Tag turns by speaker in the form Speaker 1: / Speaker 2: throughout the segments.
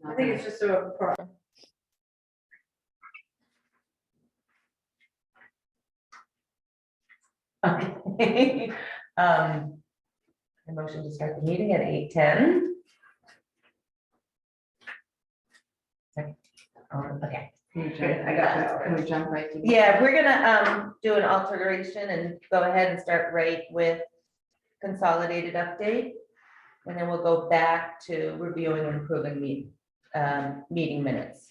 Speaker 1: I think it's just a
Speaker 2: Okay. A motion to start the meeting at 8:10. Okay.
Speaker 1: Can we jump right to?
Speaker 2: Yeah, we're gonna do an alteration and go ahead and start right with consolidated update. And then we'll go back to reviewing and improving meeting minutes.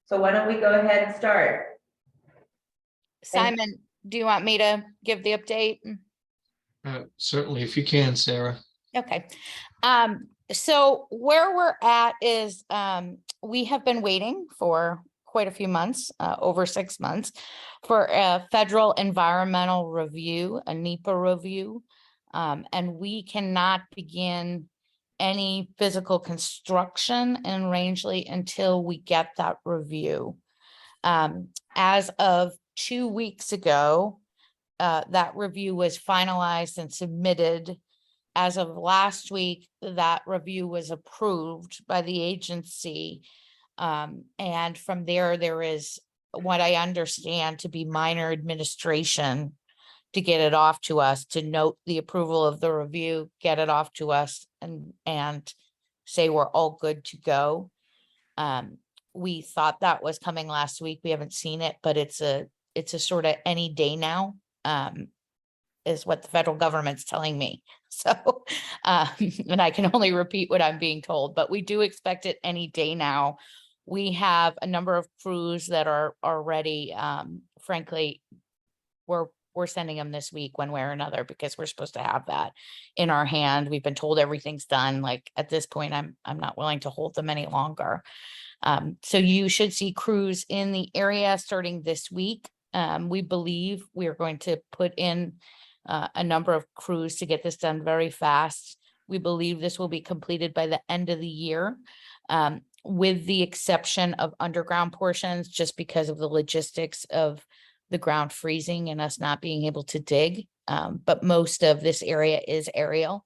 Speaker 2: So why don't we go ahead and start?
Speaker 3: Simon, do you want me to give the update?
Speaker 4: Certainly, if you can, Sarah.
Speaker 3: Okay. So where we're at is we have been waiting for quite a few months, over 6 months, for a federal environmental review, a NEPA review. And we cannot begin any physical construction in Rangeley until we get that review. As of 2 weeks ago, that review was finalized and submitted. As of last week, that review was approved by the agency. And from there, there is what I understand to be minor administration to get it off to us, to note the approval of the review, get it off to us and say we're all good to go. We thought that was coming last week. We haven't seen it, but it's a sort of any day now, is what the federal government's telling me. So, and I can only repeat what I'm being told, but we do expect it any day now. We have a number of crews that are ready. Frankly, we're sending them this week one way or another because we're supposed to have that in our hand. We've been told everything's done. Like at this point, I'm not willing to hold them any longer. So you should see crews in the area starting this week. We believe we are going to put in a number of crews to get this done very fast. We believe this will be completed by the end of the year, with the exception of underground portions, just because of the logistics of the ground freezing and us not being able to dig. But most of this area is aerial.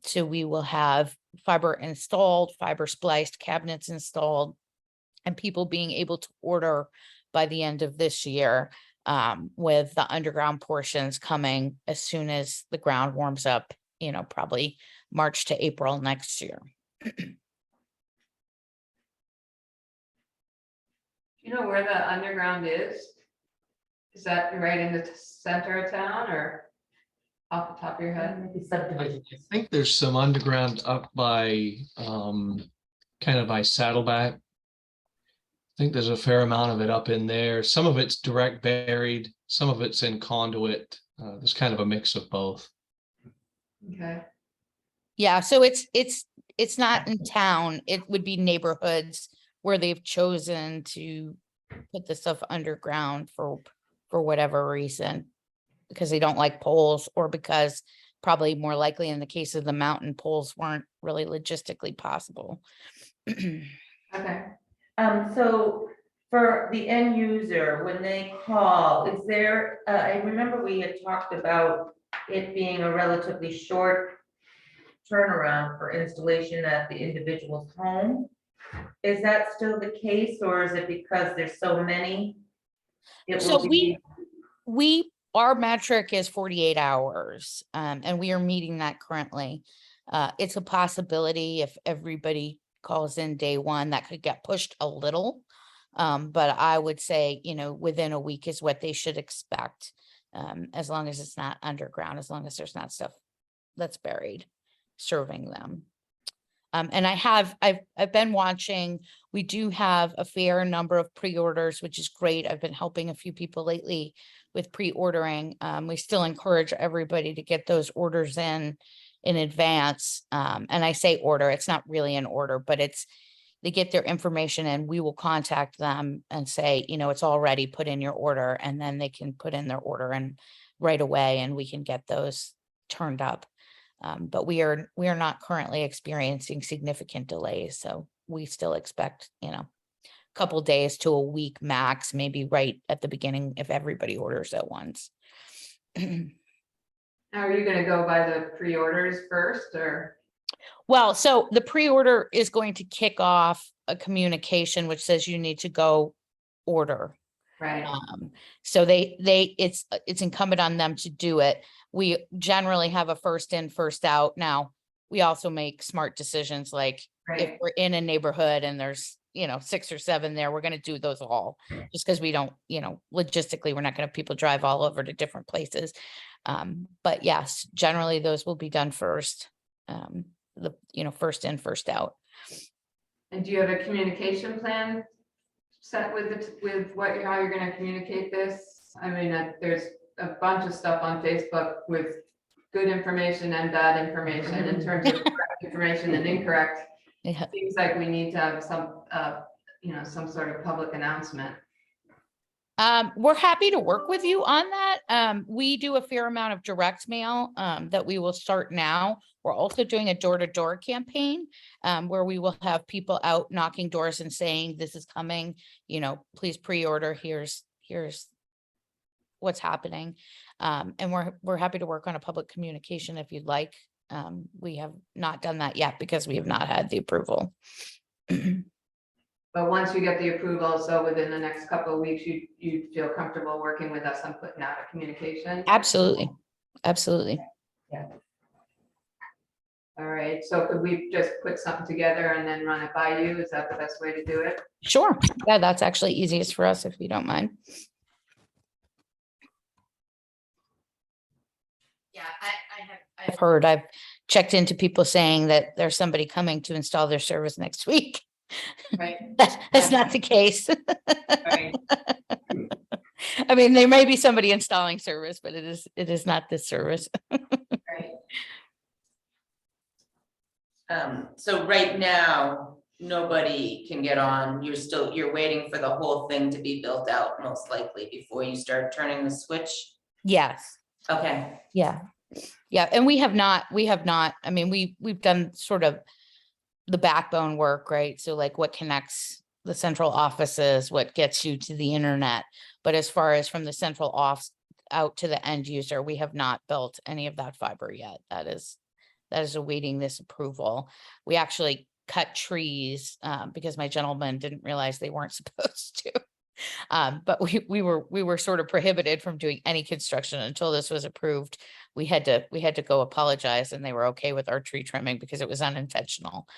Speaker 3: So we will have fiber installed, fiber spliced, cabinets installed, and people being able to order by the end of this year, with the underground portions coming as soon as the ground warms up, probably March to April next year.
Speaker 1: You know where the underground is? Is that right in the center of town or off the top of your head?
Speaker 2: Maybe
Speaker 4: I
Speaker 2: subdivision.
Speaker 4: think there's some underground up by kind of by Saddleback. I think there's a fair amount of it up in there. Some of it's direct buried, some of it's in conduit. There's kind of a mix of both.
Speaker 1: Okay.
Speaker 3: Yeah, so it's not in town. It would be neighborhoods where they've chosen to put the stuff underground for whatever reason, because they don't like poles, or because probably more likely in the case of the mountain, poles weren't really logistically possible.
Speaker 1: Okay.
Speaker 2: So for the end user, when they call, is there, I remember we had talked about it being a relatively short turnaround for installation at the individual's home. Is that still the case, or is it because there's so many?
Speaker 3: So our metric is 48 hours, and we are meeting that currently. It's a possibility if everybody calls in day one, that could get pushed a little. But I would say, within a week is what they should expect, as long as it's not underground, as long as there's not stuff that's buried serving them. And I've been watching. We do have a fair number of pre-orders, which is great. I've been helping a few people lately with pre-ordering. We still encourage everybody to get those orders in advance. And I say order, it's not really an order, but they get their information and we will contact them and say, it's all ready, put in your order, and then they can put in their order and right away, and we can get those turned up. But we are not currently experiencing significant delays. So we still expect, a couple days to a week max, maybe right at the beginning if everybody orders at once.
Speaker 1: Now, are you gonna go by the pre-orders first, or?
Speaker 3: Well, so the pre-order is going to kick off a communication which says you need to go order.
Speaker 1: Right,
Speaker 3: So it's incumbent on them to do it. We generally have a first in, first out. Now, we also make smart decisions, like if
Speaker 1: right,
Speaker 3: we're in a neighborhood and there's, 6 or 7 there, we're gonna do those all. Just because we don't, logistically, we're not gonna have people drive all over to different places. But yes, generally those will be done first. First in, first out.
Speaker 1: and do you have a communication plan set with how you're gonna communicate this? I mean, there's a bunch of stuff on Facebook with good information and bad information in terms of correct information and incorrect.
Speaker 3: Yeah.
Speaker 1: Seems like we need to have some sort of public announcement.
Speaker 3: We're happy to work with you on that. We do a fair amount of direct mail that we will start now. We're also doing a door-to-door campaign where we will have people out knocking doors and saying, this is coming, please pre-order, here's what's happening. And we're happy to work on a public communication if you'd like. We have not done that yet because we have not had the approval.
Speaker 1: But once you get the approval, so within the next couple of weeks, you feel comfortable working with us on putting out a communication?
Speaker 3: Absolutely. Absolutely.
Speaker 1: All right, so could we just put something together and then run it by you? Is that the best way to do it?
Speaker 3: Sure. Yeah, that's actually easiest for us if you don't mind. Yeah, I've checked into people saying that there's somebody coming to install their service next week.
Speaker 1: Right.
Speaker 3: That's not the case.
Speaker 1: Right.
Speaker 3: I mean, there may be somebody installing service, but it is not this service.
Speaker 1: Right.
Speaker 2: So right now, nobody can get on. You're waiting for the whole thing to be built out most likely before you start turning the switch.
Speaker 3: Yes.
Speaker 2: Okay.
Speaker 3: Yeah. Yeah. And we have not, I mean, we've done sort of the backbone work, right? So like what connects the central offices, what gets you to the internet. But as far as from the central office out to the end user, we have not built any of that fiber yet. That is awaiting this approval. We actually cut trees because my gentleman didn't realize they weren't supposed to. But we were sort of prohibited from doing any construction until this was approved. We had to go apologize, and they were okay with our tree trimming because it was unintentional.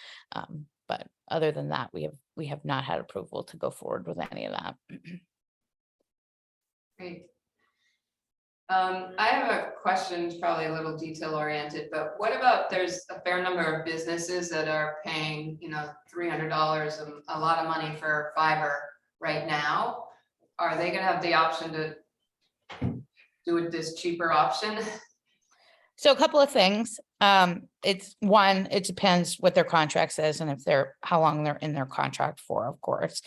Speaker 3: But other than that, we have not had approval to go forward with any of that.
Speaker 1: Great. I have a question, it's probably a little detail oriented, but what about there's a fair number of businesses that are paying, $300, a lot of money for fiber right now? Are they gonna have the option to do it this cheaper option?
Speaker 3: So a couple of things. It depends what their contract says and how long they're in their contract for, of course.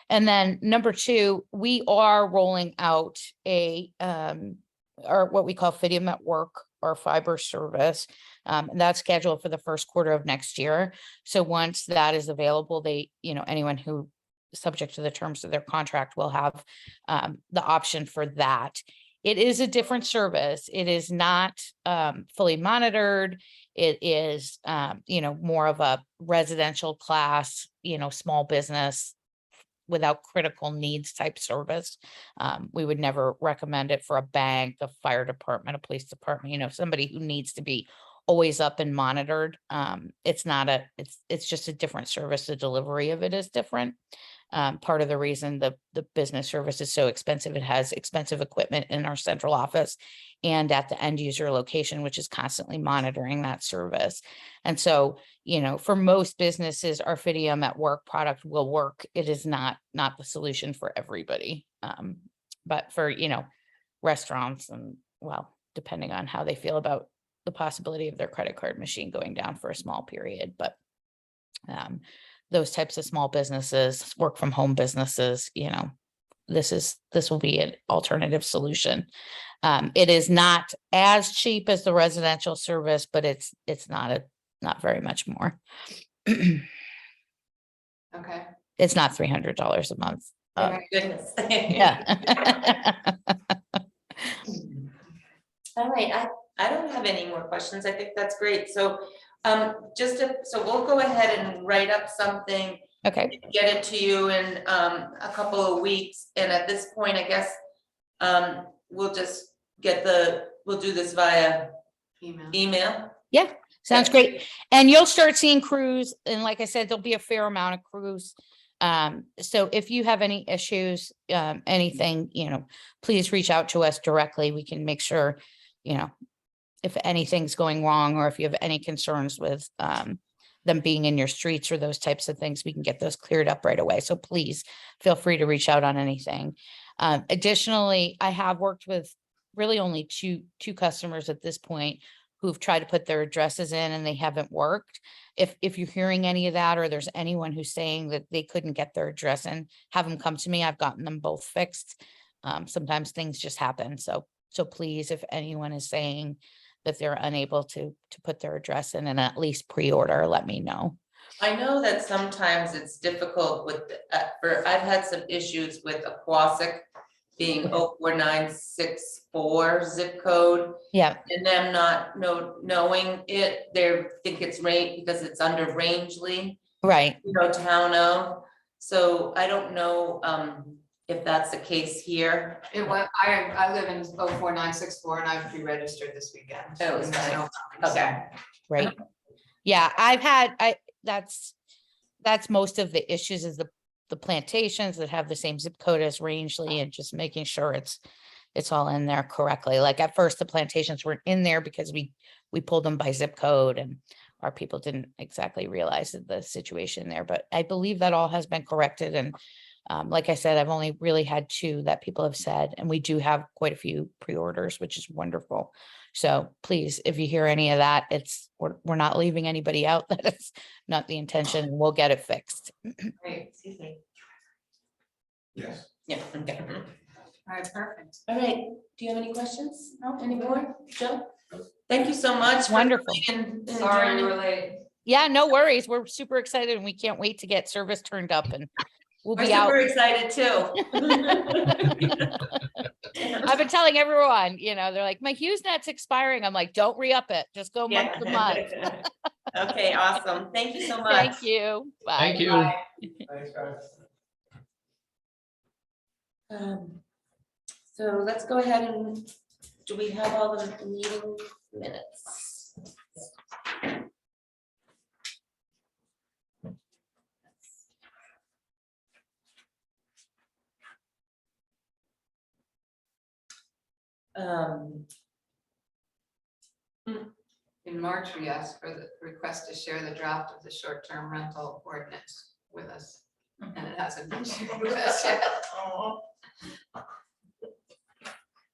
Speaker 3: And then number 2, we are rolling out or what we call Fidium at Work, or fiber service. And that's scheduled for the first quarter of next year. So once that is available, anyone who subject to the terms of their contract will have the option for that. It is a different service. It is not fully monitored. It is, more of a residential class, small business without critical needs type service. We would never recommend it for a bank, a fire department, a police department, somebody who needs to be always up and monitored. It's just a different service. The delivery of it is different. Part of the reason the business service is so expensive, it has expensive equipment in our central office and at the end user location, which is constantly monitoring that service. And so, for most businesses, our Fidium at Work product will work. It is not the solution for everybody. But for, restaurants and, well, depending on how they feel about the possibility of their credit card machine going down for a small period, but those types of small businesses, work from home businesses, this will be an alternative solution. It is not as cheap as the residential service, but it's not very much more.
Speaker 1: Okay.
Speaker 3: It's not $300 a month.
Speaker 2: Oh my goodness.
Speaker 3: Yeah.
Speaker 2: All right, I don't have any more questions. I think that's great. So So we'll go ahead and write up something,
Speaker 3: Okay,
Speaker 2: get it to you in, a couple of weeks, and at this point, I guess, we'll just we'll do this via
Speaker 1: Email.
Speaker 2: email.
Speaker 3: sounds great. And you'll start seeing crews, and like I said, there'll be a fair amount of crews. So if you have any issues, anything, please reach out to us directly. We can make sure, if anything's going wrong, or if you have any concerns with them being in your streets or those types of things, we can get those cleared up right away. So please feel free to reach out on anything. Additionally, I have worked with really only two customers at this point who've tried to put their addresses in and they haven't worked. If you're hearing any of that, or there's anyone who's saying that they couldn't get their address in, have them come to me. I've gotten them both fixed. Sometimes things just happen. So please, if anyone is saying that they're unable to put their address in and at least pre-order, let me know.
Speaker 2: I know that sometimes it's difficult with, I've had some issues with Aquasic being 04964 zip code,
Speaker 3: Yeah,
Speaker 2: and them not knowing it, they think it's because it's under Rangeley,
Speaker 3: right.
Speaker 2: town of. So I don't know, if that's the case here.
Speaker 1: I live in 04964 and I've pre-registered this weekend.
Speaker 2: Oh, it's
Speaker 1: And there's
Speaker 2: fine.
Speaker 1: no problem, so-
Speaker 2: Okay.
Speaker 3: Right. Yeah, that's most of the issues is the plantations that have the same zip code as Rangeley, and just making sure it's all in there correctly. Like at first the plantations weren't in there because we pulled them by zip code and our people didn't exactly realize the situation there, but I believe that all has been corrected. And like I said, I've only really had 2 that people have said, and we do have quite a few pre-orders, which is wonderful. So please, if you hear any of that, we're not leaving anybody out. That is not the intention, and we'll get it fixed.
Speaker 1: Great.
Speaker 2: Excuse me.
Speaker 5: Yes.
Speaker 2: Yeah, okay.
Speaker 1: All right, perfect.
Speaker 2: All right, do you have any questions? No, any more? Joe? Thank you so much. for
Speaker 3: Wonderful.
Speaker 2: coming and
Speaker 1: Sorry we
Speaker 2: joining.
Speaker 1: were late.
Speaker 3: Yeah, no worries. We're super excited and we can't wait to get service turned up, and we'll
Speaker 2: We're
Speaker 3: be out.
Speaker 2: super excited too.
Speaker 3: I've been telling everyone, they're like, my HughesNet's expiring. I'm like, don't re-up it. Just go month to month.
Speaker 2: Okay, awesome. Thank you so much.
Speaker 3: Thank you. Bye.
Speaker 4: Thank you.
Speaker 1: Bye.
Speaker 5: Thanks, guys.
Speaker 2: So let's go ahead and, do we have all the meeting minutes?
Speaker 1: In March, we asked for the request to share the draft of the short-term rental ordinance with us, and it hasn't been shared with us yet.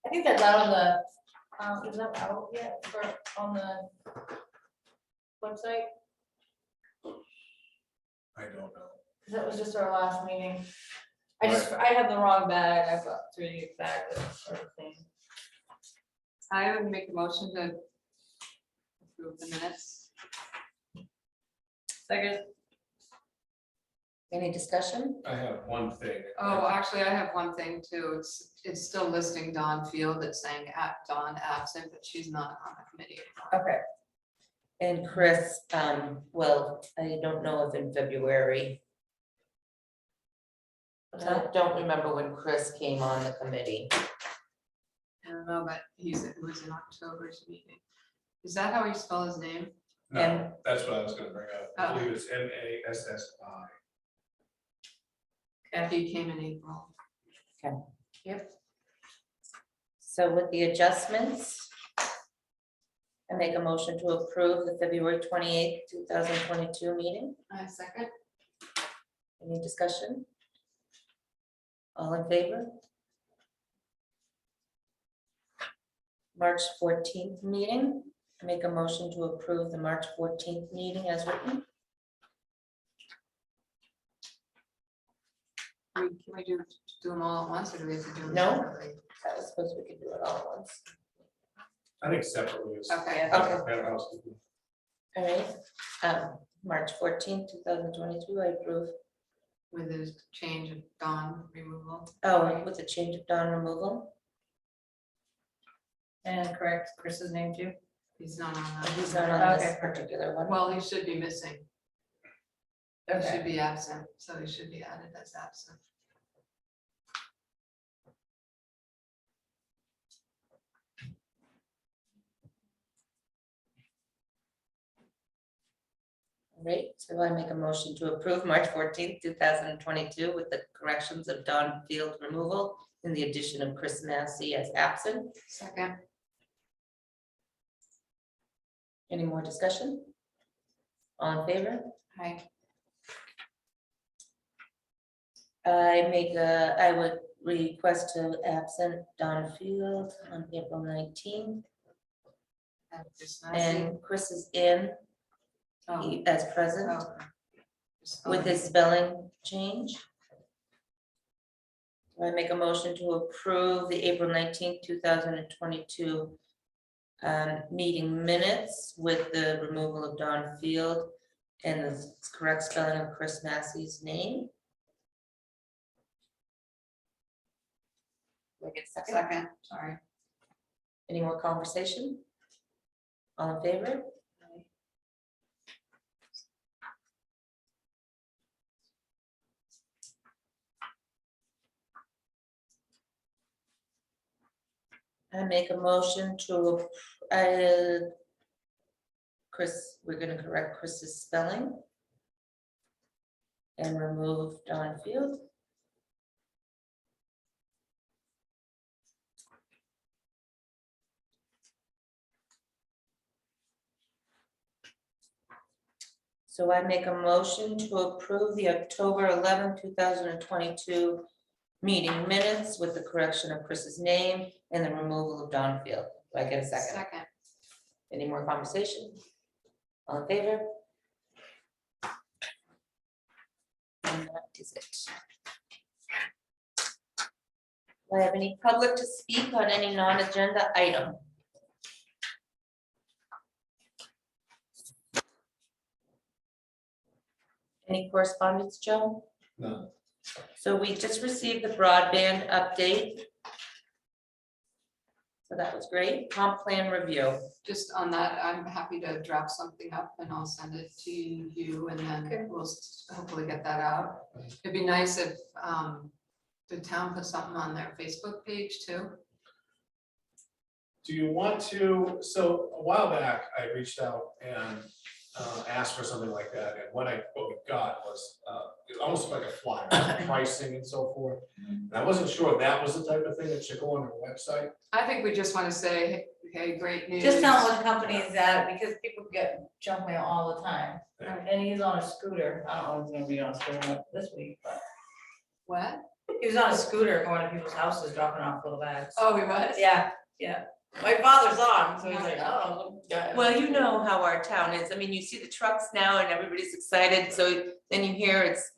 Speaker 6: I think that's out on the, is that out yet on the website?
Speaker 5: I don't know.
Speaker 6: 'Cause that was just our last meeting. I had the wrong bag, I've got 3 bags of thing.
Speaker 1: I would make a motion to approve the minutes.
Speaker 6: Second,
Speaker 2: Any discussion?
Speaker 5: I have one thing.
Speaker 1: Oh, actually, I have one thing too. It's still listing Dawn Field. It's saying Dawn absent, but she's not on the committee anymore.
Speaker 2: Okay. And Chris, well, I don't know if in February. I don't remember when Chris came on the committee.
Speaker 1: I don't know, but it was in October's meeting. Is that how you spell his name?
Speaker 5: No, that's what I was gonna bring up. I
Speaker 1: Oh.
Speaker 5: believe it's MASSI.
Speaker 1: He came in April.
Speaker 2: Yep. So with the adjustments, I make a motion to approve the February 28th, 2022 meeting.
Speaker 1: I second.
Speaker 2: Any discussion? All in favor? March 14th meeting, I make a motion to approve the March 14th meeting as written.
Speaker 1: Can we do them all at once, or do we have to do them
Speaker 2: No.
Speaker 1: separately?
Speaker 2: I was supposed we could do it all at once.
Speaker 5: I think separately is.
Speaker 1: Okay.
Speaker 2: Okay.
Speaker 5: Housekeeping.
Speaker 2: All right, March 14th, 2022, I approve.
Speaker 1: With his change of Dawn removal.
Speaker 2: Oh, with the change of Dawn removal.
Speaker 6: and correct Chris's name too.
Speaker 1: He's not on
Speaker 2: But he's
Speaker 1: that.
Speaker 2: not on this
Speaker 6: Okay.
Speaker 2: particular one.
Speaker 1: Well, he should be missing. He
Speaker 6: Okay.
Speaker 1: should be absent, so he should be added as absent.
Speaker 2: Right, so I make a motion to approve March 14th, 2022 with the corrections of Don Field removal and the addition of Chris Massey as absent.
Speaker 1: Second,
Speaker 2: Any more discussion? All in favor?
Speaker 1: hi,
Speaker 2: I would request to absent Don Field on April 19th,
Speaker 1: and Chris Massey.
Speaker 2: and Chris is in
Speaker 1: Oh,
Speaker 2: as present
Speaker 1: oh. Just
Speaker 2: with his spelling change. Do I make a motion to approve the April 19th, 2022 meeting minutes with the removal of Don Field and the correct spelling of Chris Massey's name? Do I get a second?
Speaker 1: Second, sorry.
Speaker 2: Any more conversation? All in favor? I make a motion to, Chris, we're gonna correct Chris's spelling and remove Don Field. So I make a motion to approve the October 11, 2022 meeting minutes with the correction of Chris's name and the removal of Don Field. Do I get a second?
Speaker 1: Second,
Speaker 2: Any more conversation? All in favor? And that is it. Do I have any public to speak on any non-agenda item? Any correspondence, Joe?
Speaker 5: No.
Speaker 2: So we just received the broadband update. So that was great. Comp plan review.
Speaker 1: just on that, I'm happy to draft something up and I'll send it to you and then we'll hopefully get that out. It'd be nice if the town put something on their Facebook page too.
Speaker 5: Do you want to, so a while back, I reached out and asked for something like that, and what we got was almost like a flyer, pricing and so forth. And I wasn't sure if that was the type of thing that should go on our website.
Speaker 1: I think we just want to say, hey, great news.
Speaker 6: Just tell what company is that, because people get junk mail all the time,
Speaker 5: Yeah.
Speaker 6: and he's on a scooter, I don't know if he's gonna be on a scooter this week, but.
Speaker 1: What?
Speaker 6: He was on a scooter going to people's houses, dropping off little bags.
Speaker 1: Oh, he was?
Speaker 6: Yeah, yeah, my father saw him, so he's like, oh. yeah.
Speaker 2: Well, you know how our town is. I mean, you see the trucks now and everybody's excited. So then you hear it's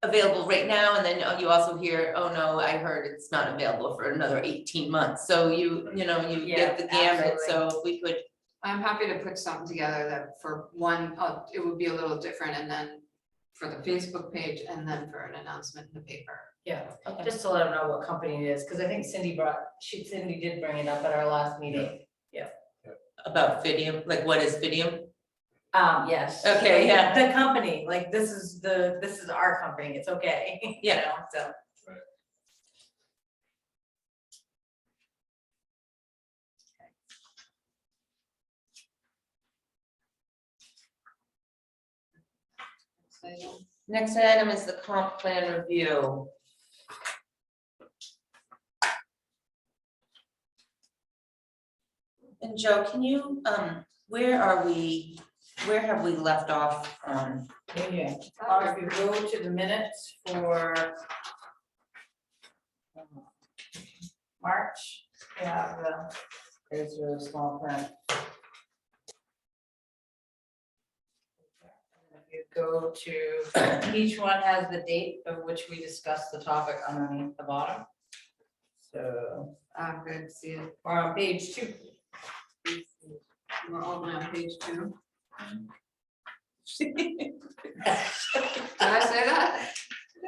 Speaker 2: available right now. And then you also hear, oh no, I heard it's not available for another 18 months. So you get the gamut. So if we could,
Speaker 1: I'm happy to put something together that for one, it would be a little different and then for the Facebook page and then for an announcement in the paper.
Speaker 6: Yeah,
Speaker 2: okay.
Speaker 6: just to let him know what company it is, because I think Cindy did bring it up at our last meeting.
Speaker 2: About Fidium, like what is Fidium?
Speaker 6: Yes.
Speaker 2: Okay, yeah.
Speaker 6: The company, like this is our company, it's okay. you
Speaker 2: Yeah.
Speaker 6: know, so.
Speaker 1: So,
Speaker 2: Next item is the comp plan review. And Joe, can you, where have we left off on?
Speaker 6: Yeah, if you go to the minutes for March, yeah, there's a small print. If you go to, each one has the date of which we discussed the topic underneath the bottom. So,
Speaker 1: good, see it.
Speaker 6: we're on page 2.
Speaker 1: We're all on page 2. Did I say that?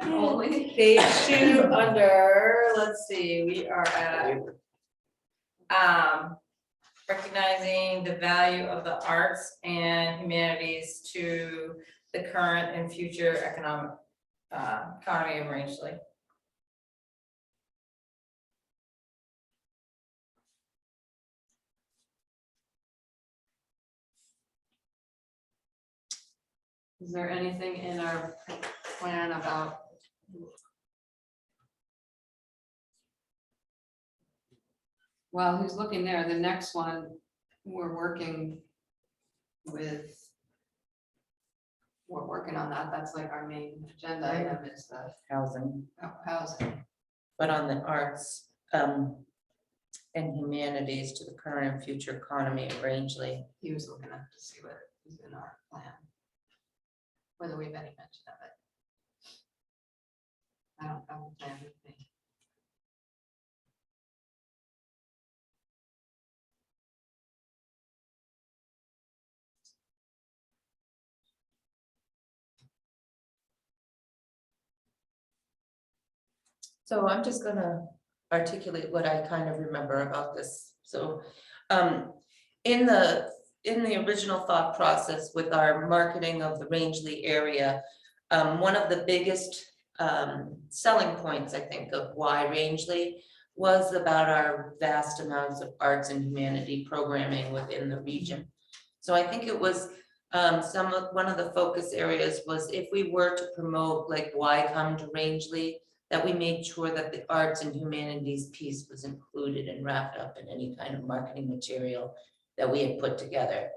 Speaker 1: Only.
Speaker 6: Page 2 under, let's see, we are at. recognizing the value of the arts and humanities to the current and future economy of Rangeley.
Speaker 1: Is there anything in our plan about? Well, who's looking there? The next one, we're working with. We're working on that. That's like our main agenda item is the
Speaker 2: Housing,
Speaker 1: housing.
Speaker 2: but on the arts, and humanities to the current and future economy of Rangeley.
Speaker 1: He was looking at to see what is in our plan. Whether we've any mention of it. I don't have a plan with me.
Speaker 2: So I'm just gonna articulate what I kind of remember about this. So, in the original thought process with our marketing of the Rangeley area, one of the biggest selling points, I think, of why Rangeley was about our vast amounts of arts and humanity programming within the region. So I think it was one of the focus areas was if we were to promote like why come to Rangeley, that we made sure that the arts and humanities piece was included and wrapped up in any kind of marketing material that we had put together.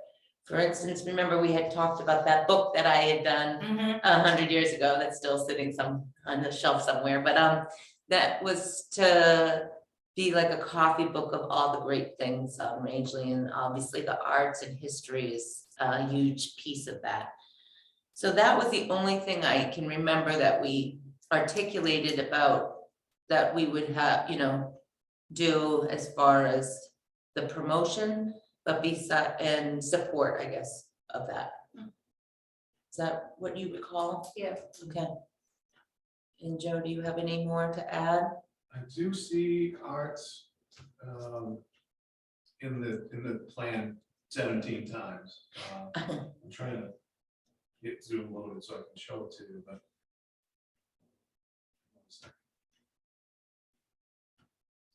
Speaker 2: For instance, remember we had talked about that book that I had done 100 years ago that's still sitting on the shelf somewhere, but that was to be like a coffee book of all the great things Rangeley, and obviously the arts and history is a huge piece of that. So that was the only thing I can remember that we articulated about that we would have, do as far as the promotion, but and support, I guess, of that. Is that what you recall?
Speaker 6: Yeah.
Speaker 2: Okay. And Joe, do you have any more to add?
Speaker 5: I do see arts in the plan 17 times. I'm trying to get Zoom loaded so I can show it to you, but.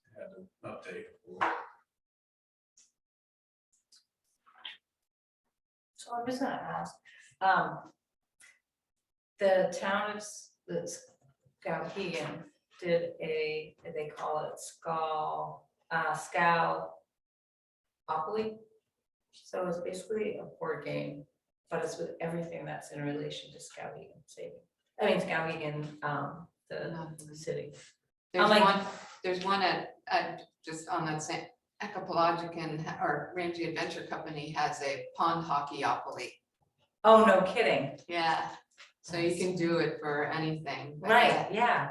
Speaker 5: I had an update.
Speaker 6: So I'm just gonna ask, the town of Skowhegan did they call it Scalopoly. So it's basically a board game, but it's with everything that's in relation to Skowhegan, the city.
Speaker 1: There's
Speaker 6: like-
Speaker 1: one, there's one at just on that same Ecopologican or Ramsey Adventure Company has a pond hockey-opoly.
Speaker 6: Oh, no kidding.
Speaker 1: Yeah, so you can do it for anything. but
Speaker 6: Right, yeah,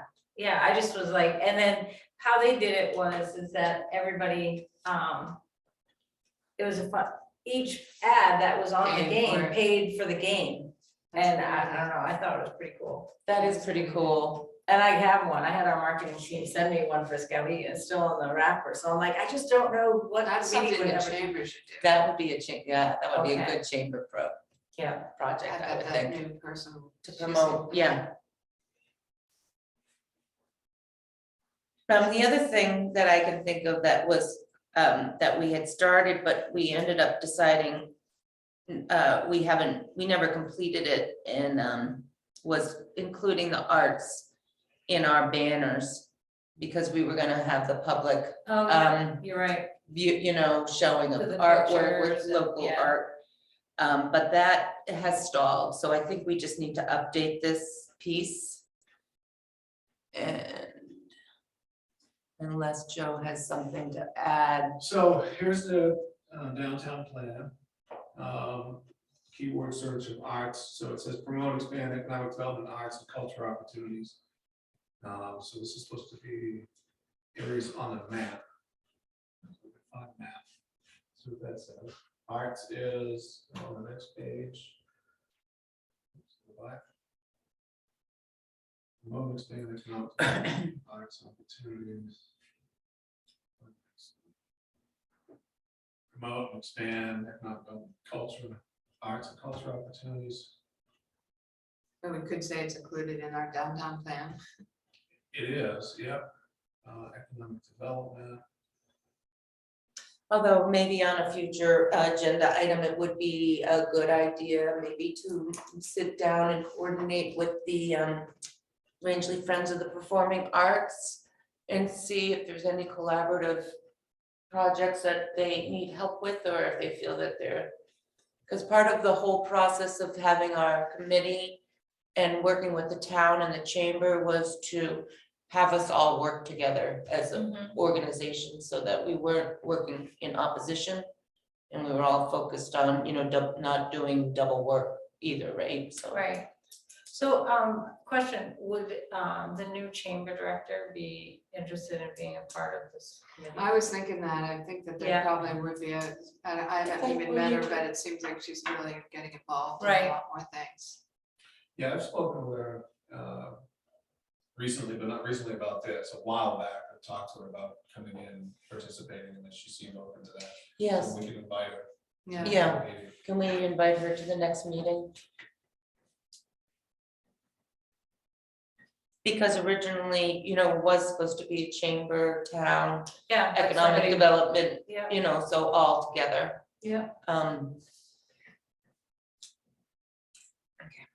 Speaker 6: I just was like, and then how they did it is that everybody, it was each ad that was on the
Speaker 1: Paid for
Speaker 6: game
Speaker 1: it.
Speaker 6: paid for the game.
Speaker 1: That's
Speaker 6: And
Speaker 1: pretty
Speaker 6: I don't know, I thought it was pretty cool.
Speaker 2: That is pretty cool.
Speaker 6: And I have one, I had our marketing team send me one for Skowhegan, it's still in the wrapper, so I'm like, I just don't know what.
Speaker 1: That's
Speaker 6: meeting
Speaker 1: something
Speaker 6: would
Speaker 1: the
Speaker 6: ever-
Speaker 1: chamber should do.
Speaker 2: That would be that would be a
Speaker 6: Okay.
Speaker 2: good chamber
Speaker 6: Yeah,
Speaker 2: project,
Speaker 1: I've
Speaker 2: I
Speaker 1: got
Speaker 2: would
Speaker 1: that
Speaker 2: think,
Speaker 1: new person.
Speaker 2: to promote, yeah. The other thing that I can think of that was, that we had started, but we ended up deciding, we never completed it, and, was including the arts in our banners, because we were gonna have the public,
Speaker 6: oh, yeah, you're right.
Speaker 2: view, showing of
Speaker 6: With the
Speaker 2: artwork with
Speaker 6: pictures and-
Speaker 2: local
Speaker 6: yeah.
Speaker 2: art. But that has stalled, so I think we just need to update this piece. And unless Joe has something to add.
Speaker 5: So here's the downtown plan. Keyword search of arts. So it says promote, expand economic development, arts and cultural opportunities. So this is supposed to be areas on the map. Map. So what that says. Arts is on the next page. Promote, expand economic development, arts opportunities. promote and expand economic culture, arts and cultural opportunities.
Speaker 1: And we could say it's included in our downtown plan.
Speaker 5: It is, yep. Economic development.
Speaker 2: Although maybe on a future agenda item, it would be a good idea maybe to sit down and coordinate with the Rangeley Friends of the Performing Arts and see if there's any collaborative projects that they need help with, or if they feel that they're, because part of the whole process of having our committee and working with the town and the chamber was to have us all work together as an organization so that we weren't working in opposition. And we were all focused on, you know, not doing double work either, right? So.
Speaker 6: Right. So, question, would, the new chamber director be interested in being a part of this committee?
Speaker 1: I was thinking that, I think that there
Speaker 6: Yeah.
Speaker 1: probably would be I haven't even met her, but it seems like she's really getting involved in a
Speaker 6: Right.
Speaker 1: lot more things.
Speaker 5: Yeah, I've spoken with her recently, but not recently about this, a while back. I talked to her about coming in, participating, and then she seemed open to that.
Speaker 2: Yes,
Speaker 5: So we can invite her.
Speaker 1: Yeah.
Speaker 5: to
Speaker 2: Yeah.
Speaker 5: the meeting.
Speaker 2: can we invite her to the next meeting? Because originally, you know, it was supposed to be chamber, town,
Speaker 6: Yeah. that's
Speaker 2: economic
Speaker 6: somebody-
Speaker 2: development,
Speaker 6: Yeah,
Speaker 2: you know, so all together.
Speaker 6: yeah.
Speaker 2: Okay.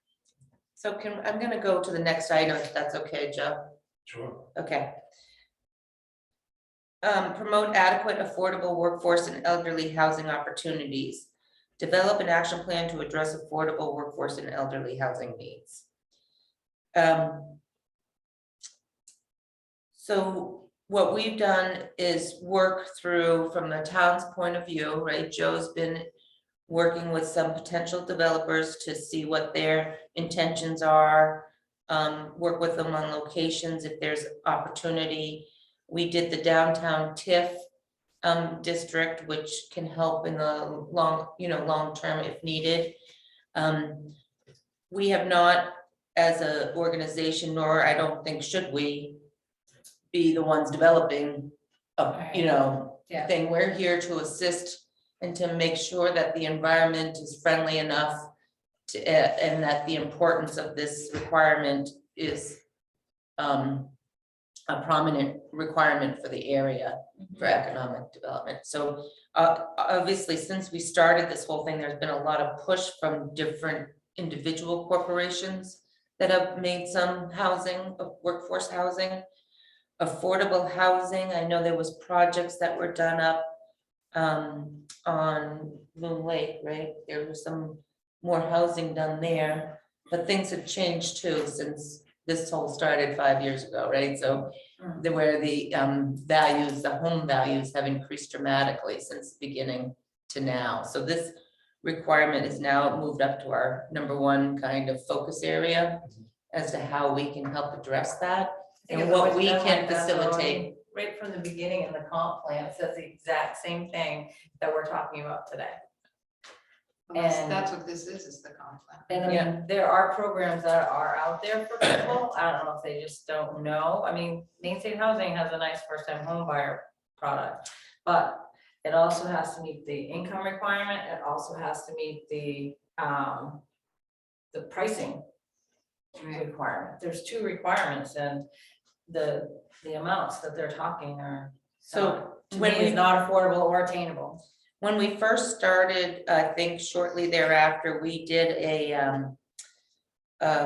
Speaker 2: So I'm gonna go to the next item, if that's okay, Joe.
Speaker 5: Sure.
Speaker 2: Okay. Promote adequate, affordable workforce and elderly housing opportunities. Develop an action plan to address affordable workforce and elderly housing needs. So what we've done is work through, from the town's point of view, right? Joe's been working with some potential developers to see what their intentions are. Work with them on locations if there's opportunity. We did the downtown TIF district, which can help in the long term if needed. We have not, as an organization, nor I don't think should we, be the ones developing a,
Speaker 6: Yeah.
Speaker 2: thing. We're here to assist and to make sure that the environment is friendly enough to, and that the importance of this requirement is a prominent requirement for the area for economic development. So obviously, since we started this whole thing, there's been a lot of push from different individual corporations that have made some housing, workforce housing, affordable housing. I know there was projects that were done up on Moon Lake, right? There was some more housing done there, but things have changed too since this whole started 5 years ago, right? So where the values, the home values have increased dramatically since the beginning to now. So this requirement is now moved up to our #1 kind of focus area as to how we can help address that.
Speaker 6: I think
Speaker 2: And
Speaker 6: it's
Speaker 2: what
Speaker 6: always
Speaker 2: we
Speaker 6: been
Speaker 2: can
Speaker 6: like that, though. I
Speaker 2: facilitate.
Speaker 6: mean, right from the beginning in the comp plan, it says the exact same thing that we're talking about today.
Speaker 1: Well, that's-
Speaker 6: And-
Speaker 1: that's what this is the comp plan.
Speaker 6: And I
Speaker 2: Yeah.
Speaker 6: mean, there are programs that are out there for people. I don't know if they just don't know. I mean, Main State Housing has a nice first-time home buyer product. But it also has to meet the income requirement. It also has to meet the pricing
Speaker 1: Right.
Speaker 6: requirement. There's 2 requirements, and the amounts that they're talking are,
Speaker 2: So
Speaker 6: to
Speaker 2: when
Speaker 6: me,
Speaker 2: we
Speaker 6: is not affordable or attainable.
Speaker 2: When we first started, I think shortly thereafter, we did a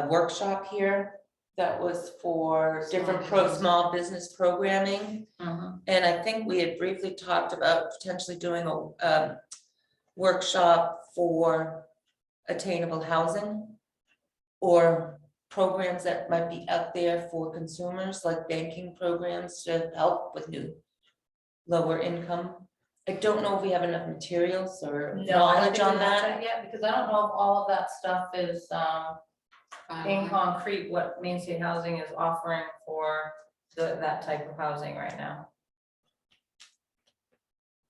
Speaker 2: workshop here that was for different small business programming. And I think we had briefly talked about potentially doing a workshop for attainable housing or programs that might be out there for consumers, like banking programs to help with new lower income. I don't know if we have enough materials or
Speaker 6: No, I don't
Speaker 2: knowledge
Speaker 6: think
Speaker 2: on
Speaker 6: we have
Speaker 2: that.
Speaker 6: yet, because I don't know if all of that stuff is in
Speaker 1: Fine.
Speaker 6: concrete, what Main State Housing is offering for that type of housing right now.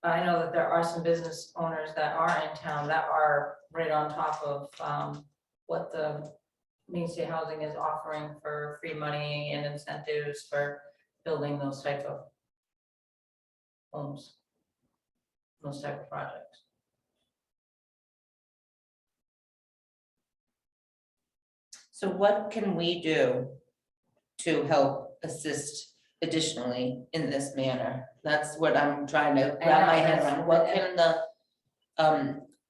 Speaker 6: I know that there are some business owners that are in town that are right on top of what the Main State Housing is offering for free money and incentives for building those type of homes. those type of projects.
Speaker 2: So what can we do to help assist additionally in this manner? That's what I'm trying to wrap my head around. What can the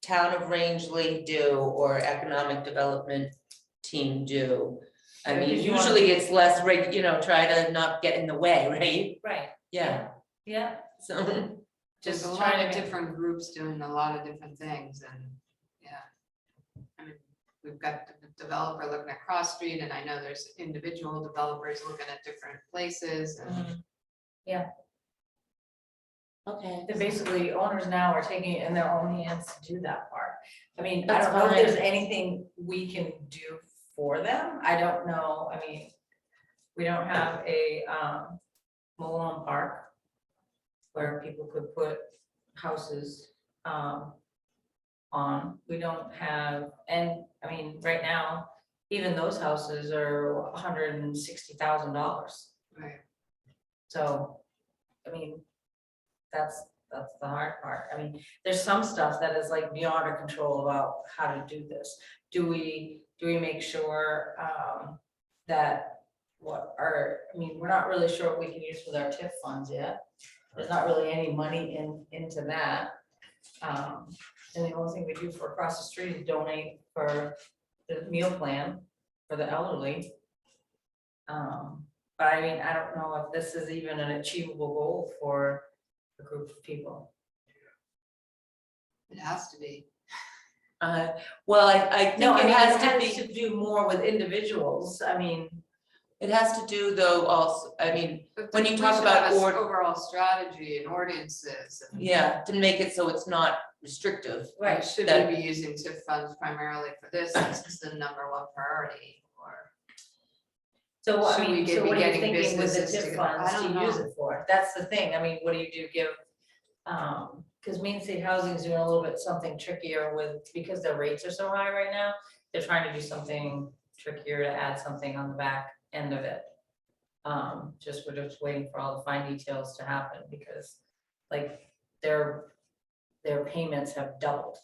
Speaker 2: town of Rangeley do or economic development team do? I
Speaker 6: Yeah,
Speaker 2: mean,
Speaker 6: because you wanna
Speaker 2: usually
Speaker 6: be-
Speaker 2: it's less, try to not get in the way, right?
Speaker 6: Right.
Speaker 2: Yeah,
Speaker 6: Yeah,
Speaker 2: so,
Speaker 1: There's
Speaker 6: just
Speaker 1: a lot
Speaker 6: trying
Speaker 1: of
Speaker 6: to.
Speaker 1: different groups doing a lot of different things and, yeah. I mean, we've got the developer looking at Cross Street and I know there's individual developers looking at different places and.
Speaker 2: okay.
Speaker 6: They're basically, owners now are taking it in their own hands to do that part. I mean, I
Speaker 2: That's
Speaker 6: don't know if
Speaker 2: fine.
Speaker 6: there's anything we can do for them. I don't know. I mean, we don't have a mobile park where people could put houses on. We don't have, and I mean, right now, even those houses are $160,000.
Speaker 1: Right.
Speaker 6: So, I mean, that's the hard part. I mean, there's some stuff that is like beyond our control about how to do this. Do we make sure that I mean, we're not really sure what we can use with our TIF funds yet. There's not really any money into that. And the only thing we do for across the street is donate for the meal plan for the elderly. But I mean, I don't know if this is even an achievable goal for a group of people.
Speaker 1: It has to be.
Speaker 2: Well, I think
Speaker 6: No, I
Speaker 2: it
Speaker 6: mean,
Speaker 2: has
Speaker 6: it
Speaker 2: to
Speaker 6: has
Speaker 2: be,
Speaker 6: to do more with individuals. I mean,
Speaker 2: it has to do though also, I mean,
Speaker 1: But
Speaker 2: When you
Speaker 1: we
Speaker 2: talk
Speaker 1: should
Speaker 2: about
Speaker 1: have a
Speaker 2: ord-
Speaker 1: overall strategy and ordinances. And
Speaker 2: yeah, to make it so it's not restrictive.
Speaker 1: Right, should
Speaker 2: that-
Speaker 1: we be using TIF funds primarily for this? This is the number one priority or.
Speaker 6: so I
Speaker 1: Should we
Speaker 6: mean,
Speaker 1: be
Speaker 6: so what are you
Speaker 1: getting
Speaker 6: thinking with the
Speaker 1: businesses
Speaker 6: TIF
Speaker 1: together?
Speaker 6: funds
Speaker 1: I
Speaker 6: to
Speaker 1: don't
Speaker 6: use
Speaker 1: know.
Speaker 6: it for? That's the thing. I mean, what do you give? Because Main State Housing is doing a little bit something trickier because their rates are so high right now. They're trying to do something trickier to add something on the back end of it. We're just waiting for all the fine details to happen because like their payments have doubled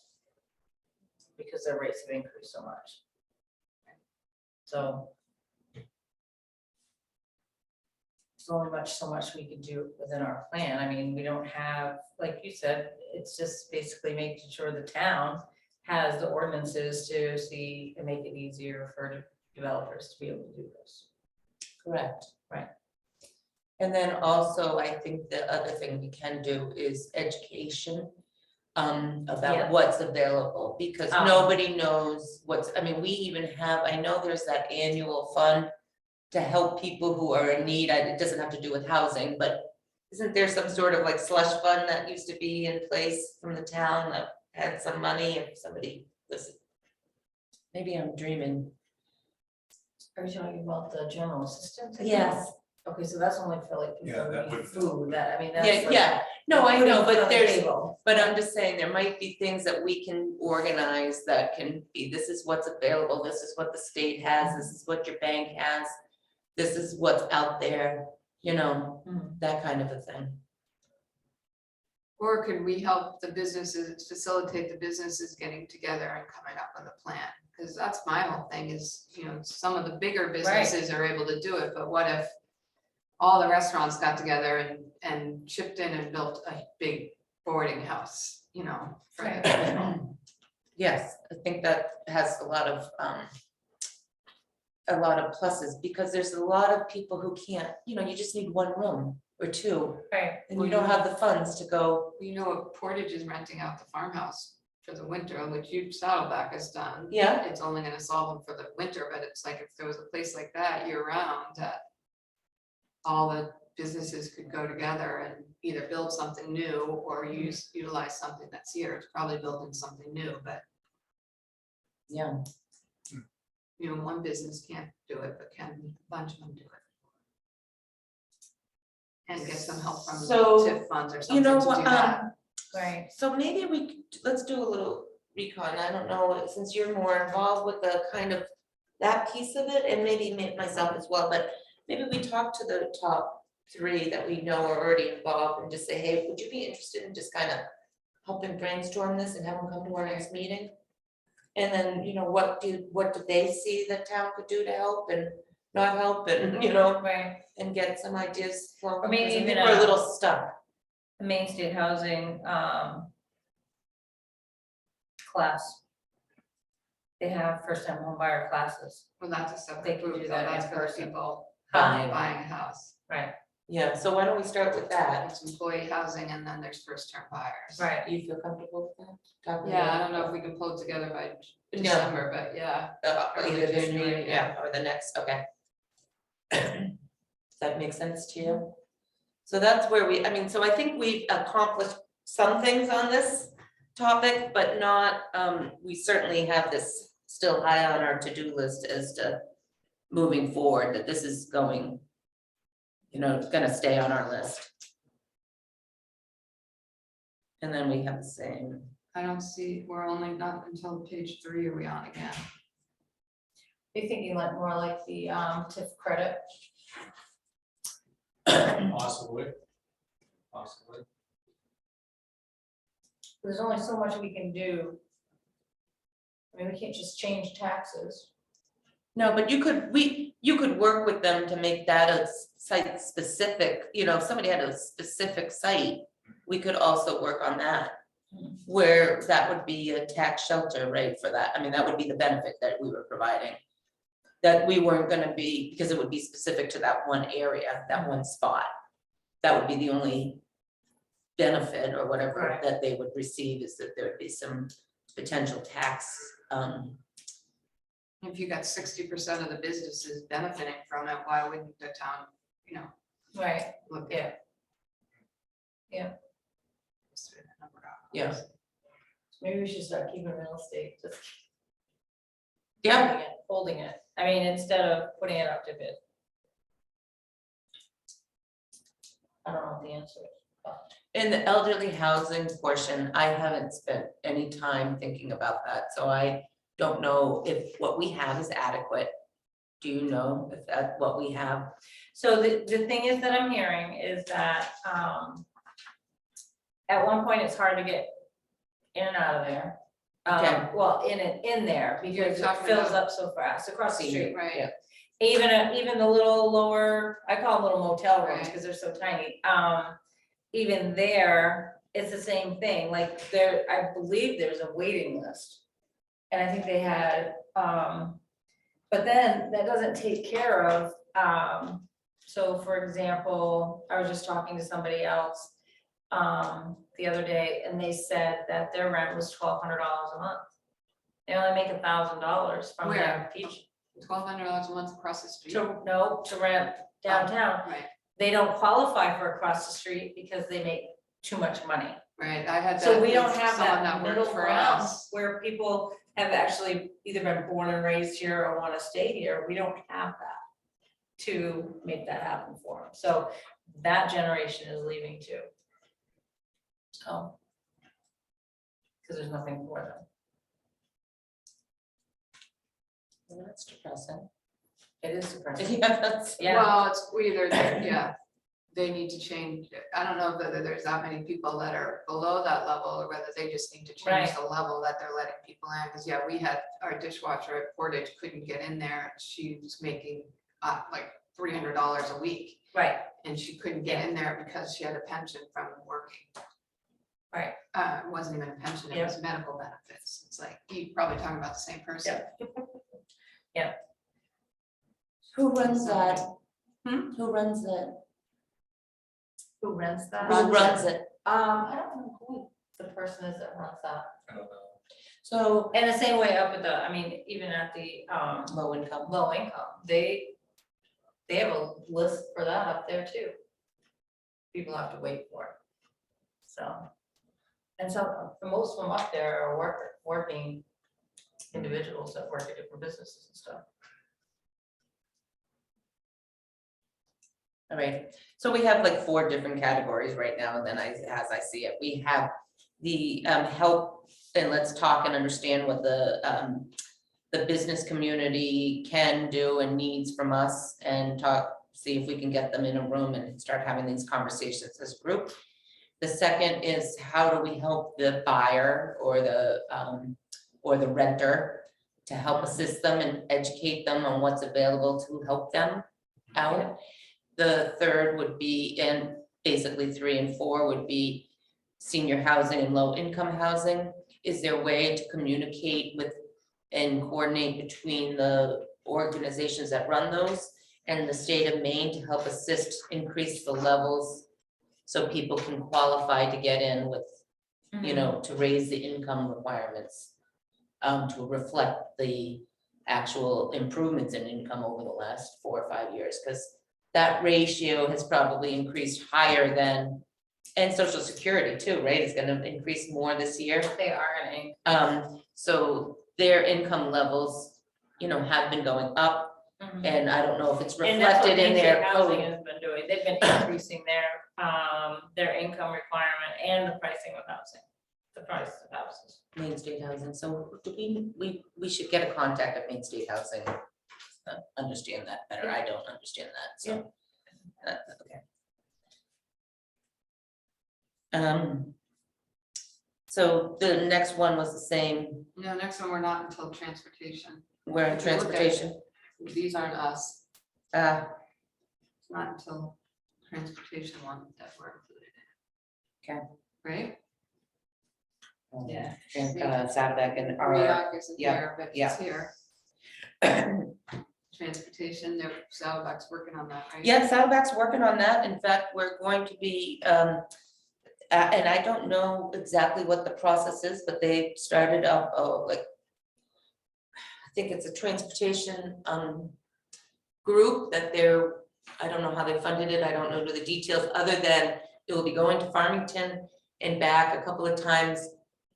Speaker 6: because their rates have increased so much. So there's only so much we can do within our plan. I mean, we don't have, like you said, it's just basically making sure the town has the ordinances to see and make it easier for developers to be able to do this.
Speaker 2: Correct.
Speaker 6: Right.
Speaker 2: And then also, I think the other thing we can do is education about
Speaker 6: Yeah.
Speaker 2: what's available, because nobody knows I mean, we even have, I know there's that annual fund to help people who are in need. It doesn't have to do with housing, but isn't there some sort of like slush fund that used to be in place from the town that had some money if somebody was, maybe I'm dreaming.
Speaker 6: Are you talking about the general assistance?
Speaker 2: Yes.
Speaker 6: Okay, so that's only for like
Speaker 5: Yeah,
Speaker 6: people
Speaker 5: that
Speaker 6: who need
Speaker 5: would-
Speaker 6: food, that, I mean, that's
Speaker 2: Yeah,
Speaker 6: like.
Speaker 2: yeah, no, I
Speaker 6: putting
Speaker 2: know,
Speaker 6: food on
Speaker 2: but
Speaker 6: the
Speaker 2: there's,
Speaker 6: table.
Speaker 2: but I'm just saying, there might be things that we can organize that can be, this is what's available, this is what the state has, this is what your bank has. This is what's out there,
Speaker 6: Mhm.
Speaker 2: that kind of a thing.
Speaker 1: Or could we help the businesses, facilitate the businesses getting together and coming up with a plan? Because that's my whole thing is, some of the bigger businesses are able to do it, but what if all the restaurants got together and chipped in and built a big boarding house, for people?
Speaker 2: Yes, I think that has a lot of pluses, because there's a lot of people who can't, you just need one room or two,
Speaker 6: Right,
Speaker 2: and you don't have the funds to go.
Speaker 1: Portage is renting out the farmhouse for the winter, which Saddleback has done.
Speaker 2: Yeah.
Speaker 1: It's only gonna solve them for the winter, but it's like if there was a place like that year round, that all the businesses could go together and either build something new or utilize something that's here. It's probably building something new, but
Speaker 2: Yeah.
Speaker 1: one business can't do it, but can a bunch of them do it? And get some help from the
Speaker 2: So,
Speaker 1: TIF funds or
Speaker 2: You
Speaker 1: something
Speaker 2: know
Speaker 1: to
Speaker 2: what,
Speaker 1: do that.
Speaker 6: right.
Speaker 2: so maybe let's do a little recon, I don't know, since you're more involved with the kind of that piece of it, and maybe myself as well, but maybe we talk to the top 3 that we know are already involved and just say, hey, would you be interested in just kind of help them brainstorm this and have them come to our next meeting. And then, you know, what do they see that town could do to help and not help and, you know,
Speaker 6: Right,
Speaker 2: and get some ideas flowing.
Speaker 6: Or maybe
Speaker 2: 'cause I think
Speaker 6: even
Speaker 2: we're a
Speaker 6: a-
Speaker 2: little stuck.
Speaker 6: the Main State Housing, class. They have first time home buyer classes,
Speaker 1: Well, that's a
Speaker 6: They
Speaker 1: separate
Speaker 6: can
Speaker 1: group,
Speaker 6: do
Speaker 1: though.
Speaker 6: that in
Speaker 1: That's for the
Speaker 6: person.
Speaker 1: people
Speaker 2: Buying.
Speaker 1: buying a house.
Speaker 6: right,
Speaker 2: Yeah, so why don't we start with that?
Speaker 1: It's employee housing and then there's first term buyers.
Speaker 6: right.
Speaker 2: You feel comfortable with that? Talking
Speaker 1: Yeah, I
Speaker 2: about-
Speaker 1: don't know if we can pull it together by
Speaker 2: No.
Speaker 1: December, but yeah. Early
Speaker 2: Either this
Speaker 1: January,
Speaker 2: meeting, yeah, or the next, okay. Does that make sense to you? So that's where I mean, so I think we've accomplished some things on this topic, but not, we certainly have this still high on our to-do list as to moving forward, that this is going, you know, it's gonna stay on our list. And then we have the same.
Speaker 1: I don't see, we're only not until page 3 are we on again.
Speaker 6: You're thinking like more like the TIF credit,
Speaker 5: Possibly. Possibly.
Speaker 6: there's only so much we can do. I mean, we can't just change taxes.
Speaker 2: No, but you could work with them to make that a site specific, you know, if somebody had a specific site, we could also work on that. Where that would be a tax shelter, right, for that, I mean, that would be the benefit that we were providing. That we weren't gonna be, because it would be specific to that one area, that one spot. That would be the only benefit or whatever
Speaker 6: Right.
Speaker 2: that they would receive, is that there would be some potential tax,
Speaker 1: If you got 60% of the businesses benefiting from it, why wouldn't the town, you know,
Speaker 6: Right,
Speaker 1: look
Speaker 6: yeah.
Speaker 1: at?
Speaker 6: Yeah.
Speaker 1: Just throw that number out.
Speaker 2: Yeah.
Speaker 6: Maybe we should start keeping real estate, just
Speaker 2: yeah,
Speaker 6: holding it, I mean, instead of putting it up to bid. I don't know what the answer is, but
Speaker 2: in the elderly housing portion, I haven't spent any time thinking about that, so I don't know if what we have is adequate. Do you know if that, what we have?
Speaker 6: so the thing is that I'm hearing is that, at one point, it's hard to get in and out of there.
Speaker 2: Okay.
Speaker 6: Well, in there, because it
Speaker 1: talking
Speaker 6: fills
Speaker 1: about-
Speaker 6: up so fast across the street.
Speaker 1: Right.
Speaker 2: Yeah.
Speaker 6: Even the little lower, I call them little motel rooms,
Speaker 1: Right.
Speaker 6: because they're so tiny, even there, it's the same thing, like there, I believe there's a waiting list. And I think they had, but then that doesn't take care of, so for example, I was just talking to somebody else the other day, and they said that their rent was $1,200 a month. They only make $1,000 from their
Speaker 1: Where?
Speaker 6: peach,
Speaker 1: $1,200 a month across the street.
Speaker 6: to rent downtown.
Speaker 1: Right,
Speaker 6: They don't qualify for across the street because they make too much money.
Speaker 1: right. I had that.
Speaker 6: So we don't
Speaker 1: with
Speaker 6: have
Speaker 1: someone
Speaker 6: that
Speaker 1: worked
Speaker 6: middle
Speaker 1: for
Speaker 6: ground
Speaker 1: us.
Speaker 6: where people have actually either been born and raised here or wanna stay here. We don't have that to make that happen for them. So that generation is leaving too. So. Cause there's nothing for them.
Speaker 2: Well, that's depressing.
Speaker 6: It is depressing.
Speaker 2: Yeah, that's,
Speaker 6: Yeah,
Speaker 1: Well, it's either, yeah, they need to change, I don't know whether there's that many people that are below that level, or whether they just need to change
Speaker 6: Right.
Speaker 1: the level that they're letting people in, because yeah, we had our dishwasher at Portage couldn't get in there, she was making like $300 a week,
Speaker 6: right,
Speaker 1: and she couldn't get in there because she had a pension from working.
Speaker 6: right.
Speaker 1: It wasn't even a pension, it was medical benefits, it's like, you probably talking about the same person.
Speaker 2: who runs that?
Speaker 6: Hmm?
Speaker 2: Who runs that?
Speaker 6: Who rents that?
Speaker 2: Who runs it?
Speaker 6: I don't know who the person is that runs that.
Speaker 5: I don't know.
Speaker 2: So,
Speaker 6: And the same way up at the, I mean, even at the,
Speaker 2: low income.
Speaker 6: low income, they have a list for that up there too. People have to wait for it. So, and so, for most of them up there are working individuals that work at different businesses and stuff.
Speaker 2: All right, so we have like 4 different categories right now, and then as I see it, we have the help, and let's talk and understand what the business community can do and needs from us, and talk, see if we can get them in a room and start having these conversations as a group. The second is how do we help the buyer or the renter to help assist them and educate them on what's available to help them out. The third would be, and basically 3 and 4 would be senior housing and low income housing. Is there a way to communicate with and coordinate between the organizations that run those and the state of Maine to help assist increase the levels so people can qualify to get in with, you know, to raise the income requirements to reflect the actual improvements in income over the last 4 or 5 years, because that ratio has probably increased higher than, and Social Security too, right? It's gonna increase more this year.
Speaker 6: They are gonna.
Speaker 2: So their income levels, you know, have been going up, and I don't know if it's
Speaker 6: And that's what
Speaker 2: reflected in
Speaker 6: Main
Speaker 2: their
Speaker 6: State Housing
Speaker 2: code.
Speaker 6: has been doing. They've been increasing their income requirement and the pricing of housing, the price of houses.
Speaker 2: Main State Housing, so do we should get a contact at Main State Housing. Understand that better, I don't understand that, so. Okay. So the next one was the same,
Speaker 1: No, next one, we're not until transportation.
Speaker 2: we're in
Speaker 1: If you look at
Speaker 2: transportation.
Speaker 1: These aren't us, it's not until transportation one that we're included in.
Speaker 2: Okay.
Speaker 1: Right?
Speaker 6: Yeah.
Speaker 2: And Saddleback and our,
Speaker 1: REOC isn't
Speaker 2: yeah,
Speaker 1: here, but
Speaker 2: yeah.
Speaker 1: it's here. Transportation, their Saddleback's working on that, right?
Speaker 2: yeah, Saddleback's working on that, in fact, we're going to be, and I don't know exactly what the process is, but they started up, like, I think it's a transportation, group that they're, I don't know how they funded it, I don't know the details, other than it will be going to Farmington and back a couple of times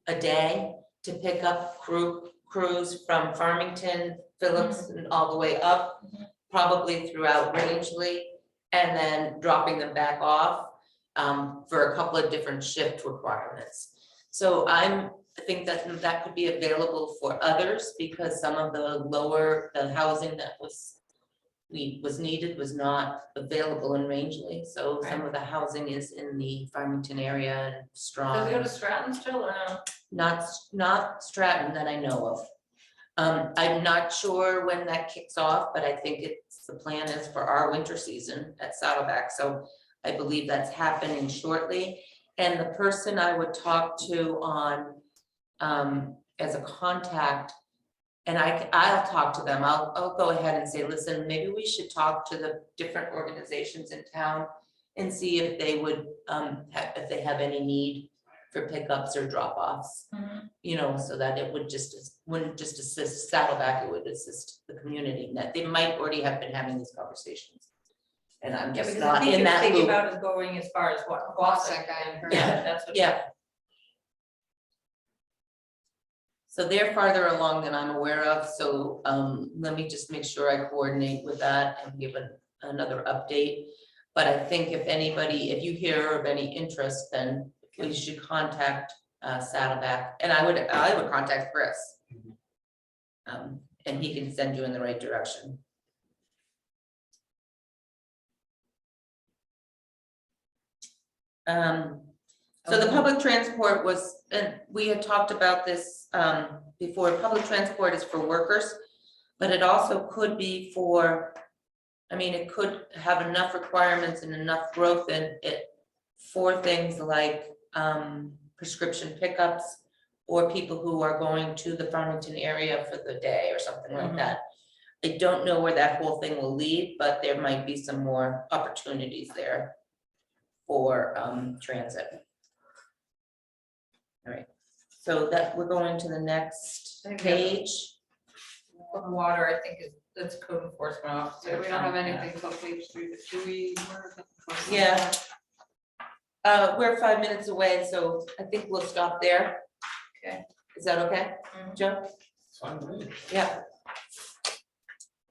Speaker 2: a day to pick up crews from Farmington, Phillips, and all the way up, probably throughout Rangeley, and then dropping them back off for a couple of different shift requirements. So I think that could be available for others, because some of the housing that was needed was not available in Rangeley, so some of the housing is in the Farmington area and Strong.
Speaker 6: Does it go to Stratton still or no?
Speaker 2: Not Stratton that I know of. I'm not sure when that kicks off, but I think the plan is for our winter season at Saddleback, so I believe that's happening shortly. And the person I would talk to on, as a contact, and I'll talk to them, I'll go ahead and say, listen, maybe we should talk to the different organizations in town and see if they would, if they have any need for pickups or drop-offs. You know, so that it wouldn't just assist Saddleback, it would assist the community, that they might already have been having these conversations. And I'm
Speaker 6: Yeah,
Speaker 2: just
Speaker 6: because I
Speaker 2: not
Speaker 6: think
Speaker 2: in
Speaker 6: it's
Speaker 2: that
Speaker 6: thinking
Speaker 2: loop.
Speaker 6: about is going as far as what?
Speaker 1: Wausek, I heard.
Speaker 6: Yeah, that's what.
Speaker 2: Yeah. So they're farther along than I'm aware of, so let me just make sure I coordinate with that and give another update. But I think if anybody, if you hear of any interest, then we should contact Saddleback, and I would contact Chris. And he can send you in the right direction. So the public transport was, and we had talked about this before, public transport is for workers, but it also could be for, I mean, it could have enough requirements and enough growth in it for things like prescription pickups or people who are going to the Farmington area for the day or something like that. I don't know where that whole thing will lead, but there might be some more opportunities there for transit. All right, so that we're going to the next page.
Speaker 6: Water, I think that's code enforcement officer.
Speaker 1: So we don't have anything till page 3, but do we?
Speaker 2: Yeah. We're 5 minutes away, so I think we'll stop there.
Speaker 6: Okay.
Speaker 2: Is that okay, Joe?
Speaker 5: It's fine with me.
Speaker 2: Yeah.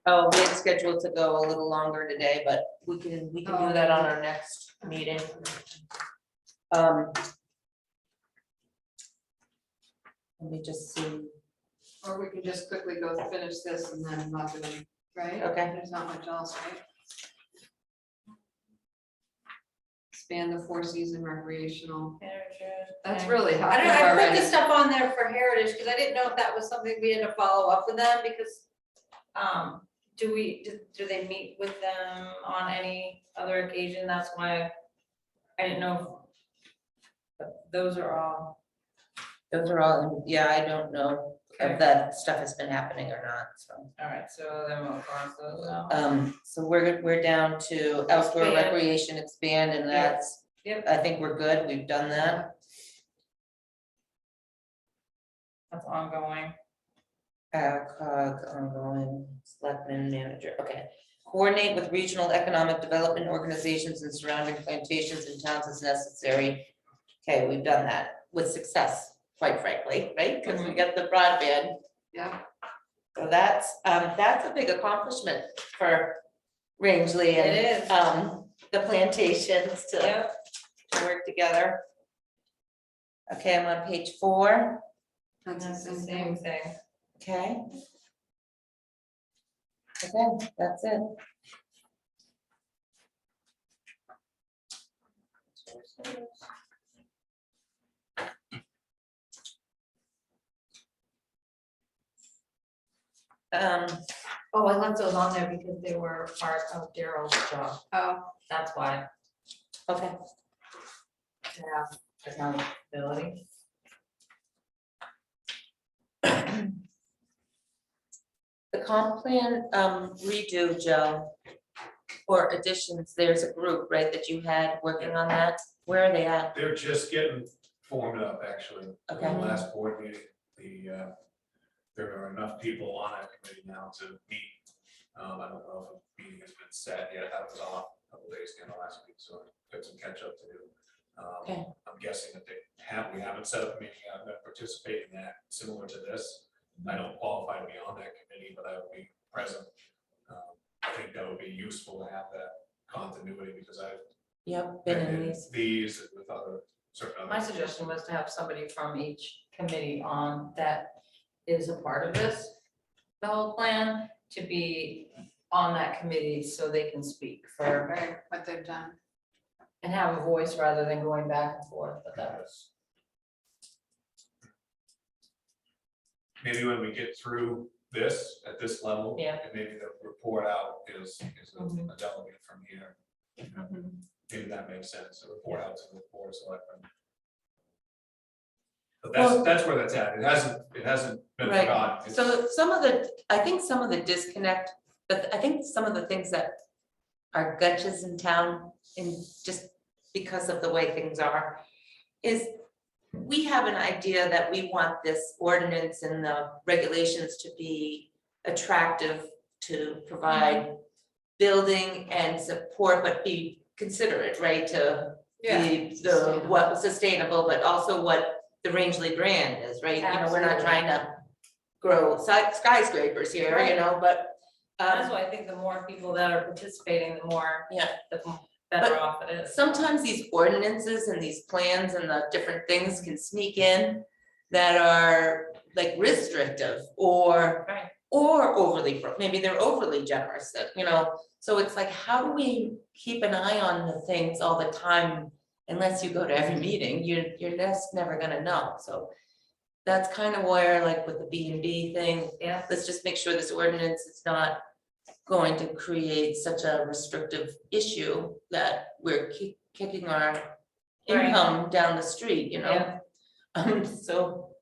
Speaker 2: Oh, we had scheduled to go a little longer today, but we can do that on our next meeting. Let me just see.
Speaker 1: Or we could just quickly go finish this and then not do any, right?
Speaker 2: Okay.
Speaker 1: There's not much else, right? expand the Four Season recreational.
Speaker 6: Heritage,
Speaker 1: That's
Speaker 6: okay.
Speaker 1: really
Speaker 6: I
Speaker 1: helpful
Speaker 6: don't know, I put
Speaker 1: already.
Speaker 6: the stuff on there for heritage, because I didn't know if that was something we had to follow up with them, because, do they meet with them on any other occasion? That's why I didn't know. But those are all,
Speaker 2: Those are all, yeah, I don't know
Speaker 6: Okay.
Speaker 2: if that stuff has been happening or not, so.
Speaker 6: all right, so then we'll cross those out.
Speaker 2: So we're down to outdoor
Speaker 6: Expand.
Speaker 2: recreation expand, and
Speaker 6: Yeah.
Speaker 2: that's,
Speaker 6: Yep.
Speaker 2: I think we're good, we've done that.
Speaker 6: That's ongoing.
Speaker 2: COG, ongoing, selectman manager, okay. Coordinate with regional economic development organizations and surrounding plantations and towns as necessary. Okay, we've done that with success, quite frankly, right? Because we got the broadband.
Speaker 1: Yeah,
Speaker 2: So that's a big accomplishment for Rangeley and
Speaker 6: It is.
Speaker 2: The plantations to
Speaker 6: Yep.
Speaker 2: work together. Okay, I'm on page 4,
Speaker 1: that's the
Speaker 6: That's the
Speaker 1: same
Speaker 6: same
Speaker 1: thing.
Speaker 6: thing.
Speaker 2: okay. Okay, that's it.
Speaker 6: Oh, I left those on there because they were part of Daryl's job.
Speaker 1: Oh,
Speaker 6: That's why.
Speaker 2: Okay,
Speaker 6: To have accountability.
Speaker 2: the comp plan redo, Joe, or additions, there's a group, right, that you had working on that, where are they at?
Speaker 5: They're just getting formed up, actually.
Speaker 2: Okay.
Speaker 5: The last board meeting, there are enough people on that committee now to meet. I don't know if a meeting has been set yet, that was off a couple days ago last week, so got some catch up to do.
Speaker 2: Okay.
Speaker 5: I'm guessing that we haven't set up a meeting, I'm gonna participate in that, similar to this. I don't qualify to be on that committee, but I will be present. I think that would be useful to have that continuity, because I've
Speaker 2: Yep,
Speaker 5: been
Speaker 2: been in
Speaker 5: in
Speaker 2: these.
Speaker 5: these with other certain.
Speaker 6: My suggestion was to have somebody from each committee on that is a part of this, the whole plan, to be on that committee so they can speak for,
Speaker 1: right, what they've done.
Speaker 6: and have a voice rather than going back and forth, but that was.
Speaker 5: Maybe when we get through this at this level.
Speaker 6: Yeah.
Speaker 5: And maybe the report out is
Speaker 6: Mhm.
Speaker 5: a delegate from here. Maybe that makes sense, a report out to the board of selectmen. But
Speaker 2: Well-
Speaker 5: that's where that's at. It hasn't been
Speaker 2: Right.
Speaker 5: forgotten.
Speaker 2: So I think some of the disconnect, but I think some of the things that are gotchas in town, in just because of the way things are, is we have an idea that we want this ordinance and the regulations to be attractive to provide building and support, but be considerate, right, to the what was sustainable, but also what the Rangeley brand is, right? You know, we're not
Speaker 6: Absolutely.
Speaker 2: trying to grow skyscrapers here, you know, but
Speaker 6: That's why I think the more people that are participating, the more.
Speaker 2: Yeah.
Speaker 6: The better
Speaker 2: But
Speaker 6: off it is.
Speaker 2: sometimes these ordinances and these plans and the different things can sneak in that are like restrictive or
Speaker 6: Right.
Speaker 2: or overly, maybe they're overly generous, that, you know, so it's like, how do we keep an eye on the things all the time? Unless you go to every meeting, you're just never gonna know, so that's kind of where, like with the B&B thing,
Speaker 6: Yeah,
Speaker 2: let's just make sure this ordinance is not going to create such a restrictive issue that we're kicking our
Speaker 6: Right.
Speaker 2: income down the street, you know?
Speaker 6: Yeah.
Speaker 2: So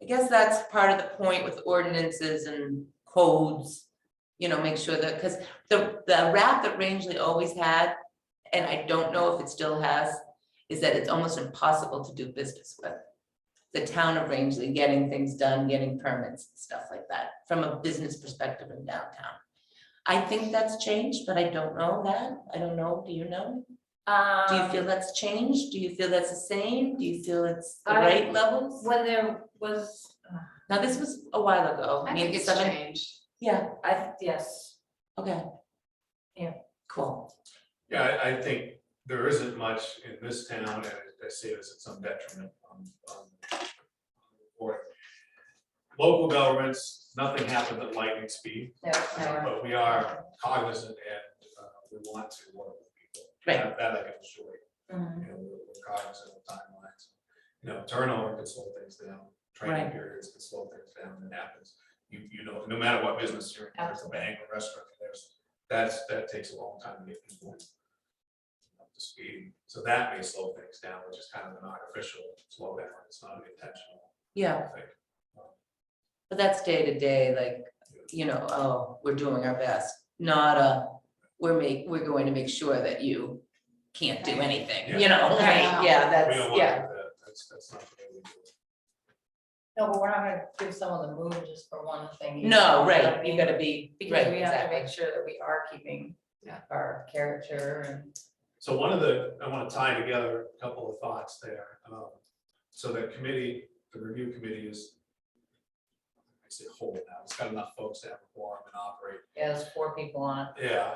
Speaker 2: I guess that's part of the point with ordinances and codes, you know, make sure that, because the rap that Rangeley always had, and I don't know if it still has, is that it's almost impossible to do business with. The town of Rangeley getting things done, getting permits, and stuff like that, from a business perspective in downtown. I think that's changed, but I don't know that. I don't know. Do you know? Do you feel that's changed? Do you feel that's the same? Do you feel it's the right levels?
Speaker 6: when there was,
Speaker 2: Now, this was a while ago.
Speaker 1: I think it's
Speaker 2: 7
Speaker 1: changed.
Speaker 2: Yeah,
Speaker 6: yes,
Speaker 2: okay.
Speaker 6: Yeah.
Speaker 2: Cool.
Speaker 5: Yeah, I think there isn't much in this town, and I say this at some detriment on or local governments, nothing happens at lightning speed,
Speaker 6: yeah,
Speaker 5: but we are cognizant and we want to work with people.
Speaker 2: Right.
Speaker 5: That I can assure you.
Speaker 6: Mhm.
Speaker 5: You know, we're cognizant of timelines. You know, turnover can slow things down, training
Speaker 2: Right.
Speaker 5: periods can slow things down, it happens. You know, no matter what business you're in, there's a bank or restaurant, that takes a long time to get people up to speed. So that may slow things down, which is kind of an artificial slowdown, it's not an intentional
Speaker 2: Yeah,
Speaker 5: thing.
Speaker 2: but that's day to day, like, you know, oh, we're doing our best, not we're going to make sure that you can't do anything, you know, like,
Speaker 1: Right.
Speaker 2: yeah,
Speaker 5: We
Speaker 2: that's,
Speaker 5: don't want to
Speaker 2: yeah.
Speaker 5: do that, that's not the way we do it.
Speaker 6: No, but we're not gonna give someone the moon just for one thing. You know
Speaker 2: No,
Speaker 6: what I
Speaker 2: right, you
Speaker 6: mean?
Speaker 2: gotta be,
Speaker 6: Because
Speaker 2: right,
Speaker 6: we have to
Speaker 2: exactly.
Speaker 6: make sure that we are keeping
Speaker 1: Yeah.
Speaker 6: our character and.
Speaker 5: So I want to tie together a couple of thoughts there. So the committee, the review committee is, I say whole now, it's got enough folks to have a quorum and operate.
Speaker 6: Yeah, there's 4 people on it.
Speaker 5: Yeah,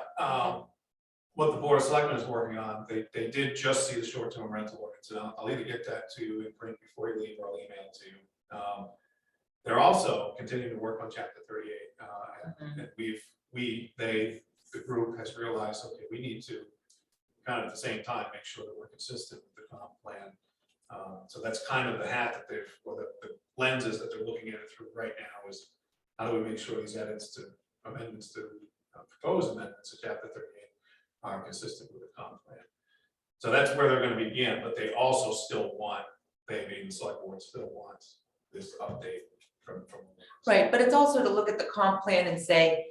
Speaker 5: what the board of selectmen is working on, they did just see the short-term rental ordinance, and I'll either get that to you in print before you leave, or I'll email it to you. They're also continuing to work on chapter 38, and the group has realized, okay, we need to kind of at the same time, make sure that we're consistent with the comp plan. So that's kind of the hat that the lenses that they're looking at it through right now is, how do we make sure these amendments to proposed amendments to chapter 38 are consistent with the comp plan. So that's where they're gonna begin, but they also still want, they being the select board still wants this update from.
Speaker 2: Right, but it's also to look at the comp plan and say,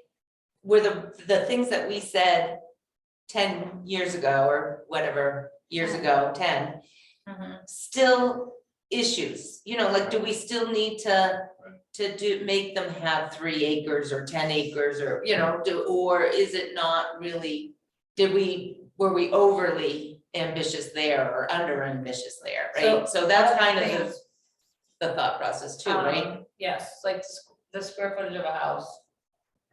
Speaker 2: were the things that we said 10 years ago, or whatever, years ago, 10, still issues, you know, like, do we still need to make them have 3 acres or 10 acres, or, you know, or is it not really, were we overly ambitious there or under ambitious there, right? So that's kind of the thought process too, right?
Speaker 6: Yes, like the square footage of a house,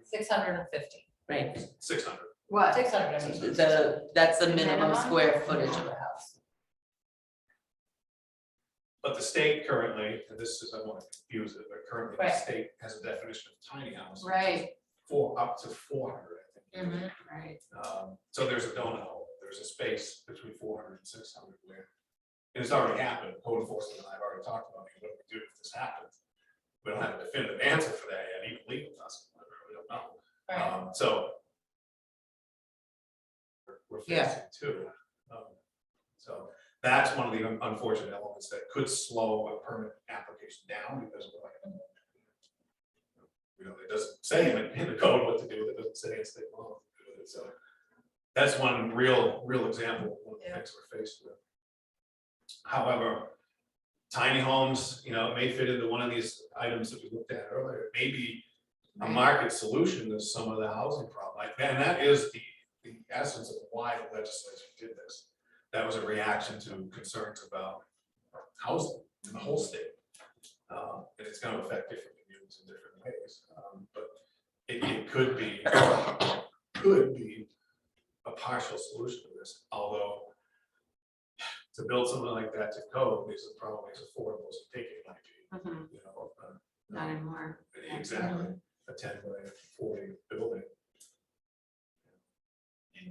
Speaker 6: 650.
Speaker 2: Right,
Speaker 5: 600.
Speaker 1: What?
Speaker 6: 600, I mean.
Speaker 2: that's the minimum
Speaker 1: Minimum?
Speaker 2: square footage of a house.
Speaker 5: But the state currently, and this is, I don't want to confuse it, but currently the
Speaker 6: Right.
Speaker 5: state has a definition of tiny house. which is
Speaker 1: Right,
Speaker 5: up to 400, I think.
Speaker 1: right.
Speaker 5: So there's a donut hole, there's a space between 400 and 600 where, and it's already happened, code enforcement and I have already talked about, what do we do if this happens? We don't have a definitive answer for that yet, even legal doesn't, we don't know.
Speaker 6: Right.
Speaker 5: So we're
Speaker 2: Yeah.
Speaker 5: facing too. So that's one of the unfortunate elements that could slow a permit application down, because we're like, you know, it doesn't say in the code what to do, it doesn't say it's state law what to do with it. So that's one real example of one of the things we're faced with. However, tiny homes, you know, it may fit into one of these items that we looked at earlier, it may be a market solution to some of the housing problem. And that is the essence of why the legislature did this. That was a reaction to concerns about housing in the whole state. And it's going to affect different communities in different ways. But it could be a partial solution to this, although to build something like that to code is probably as affordable as a ticket might be,
Speaker 1: Mhm.
Speaker 5: you know.
Speaker 1: Not anymore.
Speaker 5: Exactly, a 10 by 40 building.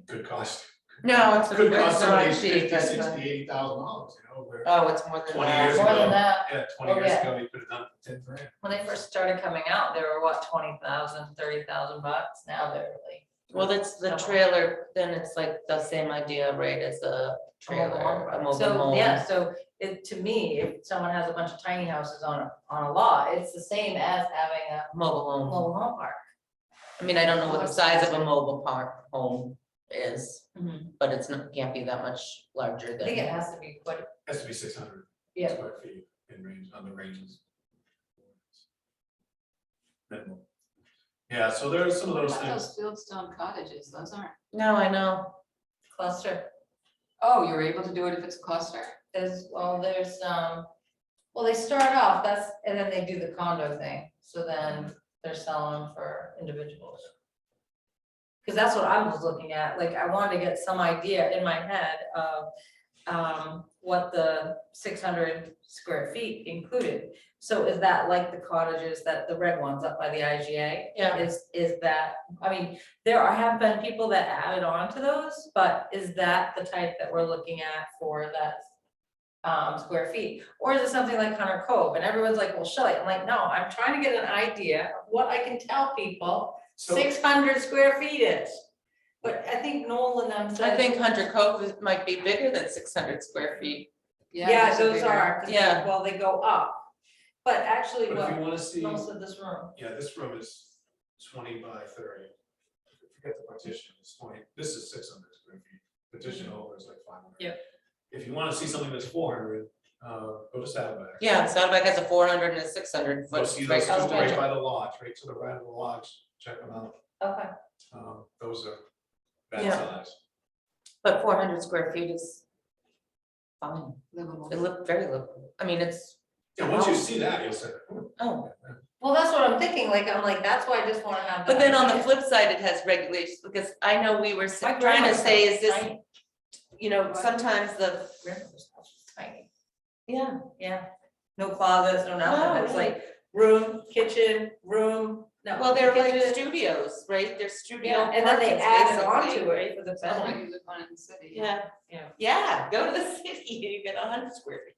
Speaker 5: Could cost.
Speaker 2: No, it's
Speaker 5: Could cost somebody
Speaker 2: cheap,
Speaker 5: $50,000,
Speaker 2: that's
Speaker 5: $60,000, $80,000, you know, where
Speaker 2: Oh, it's more than
Speaker 5: 20
Speaker 2: that.
Speaker 5: years
Speaker 6: More
Speaker 5: ago.
Speaker 6: than that,
Speaker 5: Yeah, 20
Speaker 6: Oh,
Speaker 5: years
Speaker 6: yeah.
Speaker 5: ago, you could have done it for 10 grand.
Speaker 6: when they first started coming out, they were what, 20,000, 30,000 bucks, now they're like.
Speaker 2: Well, that's the trailer, then it's like the same idea, right, as a trailer, a mobile
Speaker 6: So,
Speaker 2: home.
Speaker 6: yeah, so to me, if someone has a bunch of tiny houses on a lot, it's the same as having a
Speaker 2: Mobile home.
Speaker 6: mobile home park.
Speaker 2: I mean, I don't know what the size of a mobile park home is,
Speaker 6: Mhm.
Speaker 2: but it's not, can't be that much larger
Speaker 6: I think it
Speaker 2: than.
Speaker 6: has to be quite,
Speaker 5: Has to be 600
Speaker 6: yeah,
Speaker 5: square feet in range, on the ranges. Minimum. Yeah, so there are some of
Speaker 1: What
Speaker 5: those
Speaker 1: about
Speaker 5: things.
Speaker 1: those fieldstone cottages? Those aren't,
Speaker 2: No, I know.
Speaker 6: cluster.
Speaker 1: oh, you're able to do it if it's a cluster.
Speaker 6: There's well, they start off, and then they do the condo thing, so then they're selling them for individuals. Cause that's what I was looking at, like, I wanted to get some idea in my head of, what the 600 square feet included. So is that like the cottages that, the red ones up by the IGA?
Speaker 2: Yeah.
Speaker 6: Is that, I mean, have been people that added on to those, but is that the type that we're looking at for that square feet? Or is it something like Hunter Cove? And everyone's like, well, Shelley, I'm like, no, I'm trying to get an idea of what I can tell people
Speaker 5: So-
Speaker 6: 600 square feet is. But I think Noel and them
Speaker 2: I
Speaker 6: said.
Speaker 2: think Hunter Cove might be bigger than 600 square feet.
Speaker 6: Yeah,
Speaker 1: those are
Speaker 6: those
Speaker 1: bigger.
Speaker 6: are, 'cause
Speaker 2: Yeah.
Speaker 6: well, they go up. But actually,
Speaker 5: But if you
Speaker 6: what,
Speaker 5: wanna see,
Speaker 6: most of this room,
Speaker 5: yeah, this room is 20 by 30. Forget the partition, it's 20, this is 600 square feet, partition over is like 500.
Speaker 6: Yep.
Speaker 5: If you wanna see something that's 400, go to Saddleback.
Speaker 2: Yeah, Saddleback has a 400 and a 600
Speaker 5: Go
Speaker 2: foot.
Speaker 5: see those two
Speaker 6: Okay.
Speaker 5: right by the lodge, right to the right of the lodge, check them out.
Speaker 6: okay,
Speaker 5: Those are that
Speaker 2: Yeah.
Speaker 5: size.
Speaker 2: But 400 square feet is fine.
Speaker 1: Livable.
Speaker 2: It looked very livable. I mean, it's,
Speaker 5: Yeah, once you see that, you'll say,
Speaker 2: oh,
Speaker 6: well, that's what I'm thinking, like, I'm like, that's why I just wanna have.
Speaker 2: but
Speaker 6: that
Speaker 2: then on the
Speaker 6: idea.
Speaker 2: flip side, it has regulations, because I know we were
Speaker 6: My
Speaker 2: trying to
Speaker 6: grandma's
Speaker 2: say,
Speaker 6: house
Speaker 2: is this,
Speaker 6: tiny.
Speaker 2: you know, sometimes the,
Speaker 6: Grandmother's house is tiny,
Speaker 2: yeah.
Speaker 6: yeah, no closets, no
Speaker 2: No,
Speaker 6: nothing, it's
Speaker 2: no.
Speaker 6: like room, kitchen, room, no.
Speaker 2: Well, they're like
Speaker 6: kitchen.
Speaker 2: studios, right? They're studio
Speaker 6: Yeah, and then they
Speaker 2: apartments,
Speaker 6: added on
Speaker 2: basically,
Speaker 6: to
Speaker 2: right?
Speaker 6: it for the
Speaker 1: Sounds like
Speaker 6: bedroom.
Speaker 1: you live one in the city.
Speaker 2: Yeah,
Speaker 6: Yeah.
Speaker 2: yeah, go to the city, you get 100 square feet.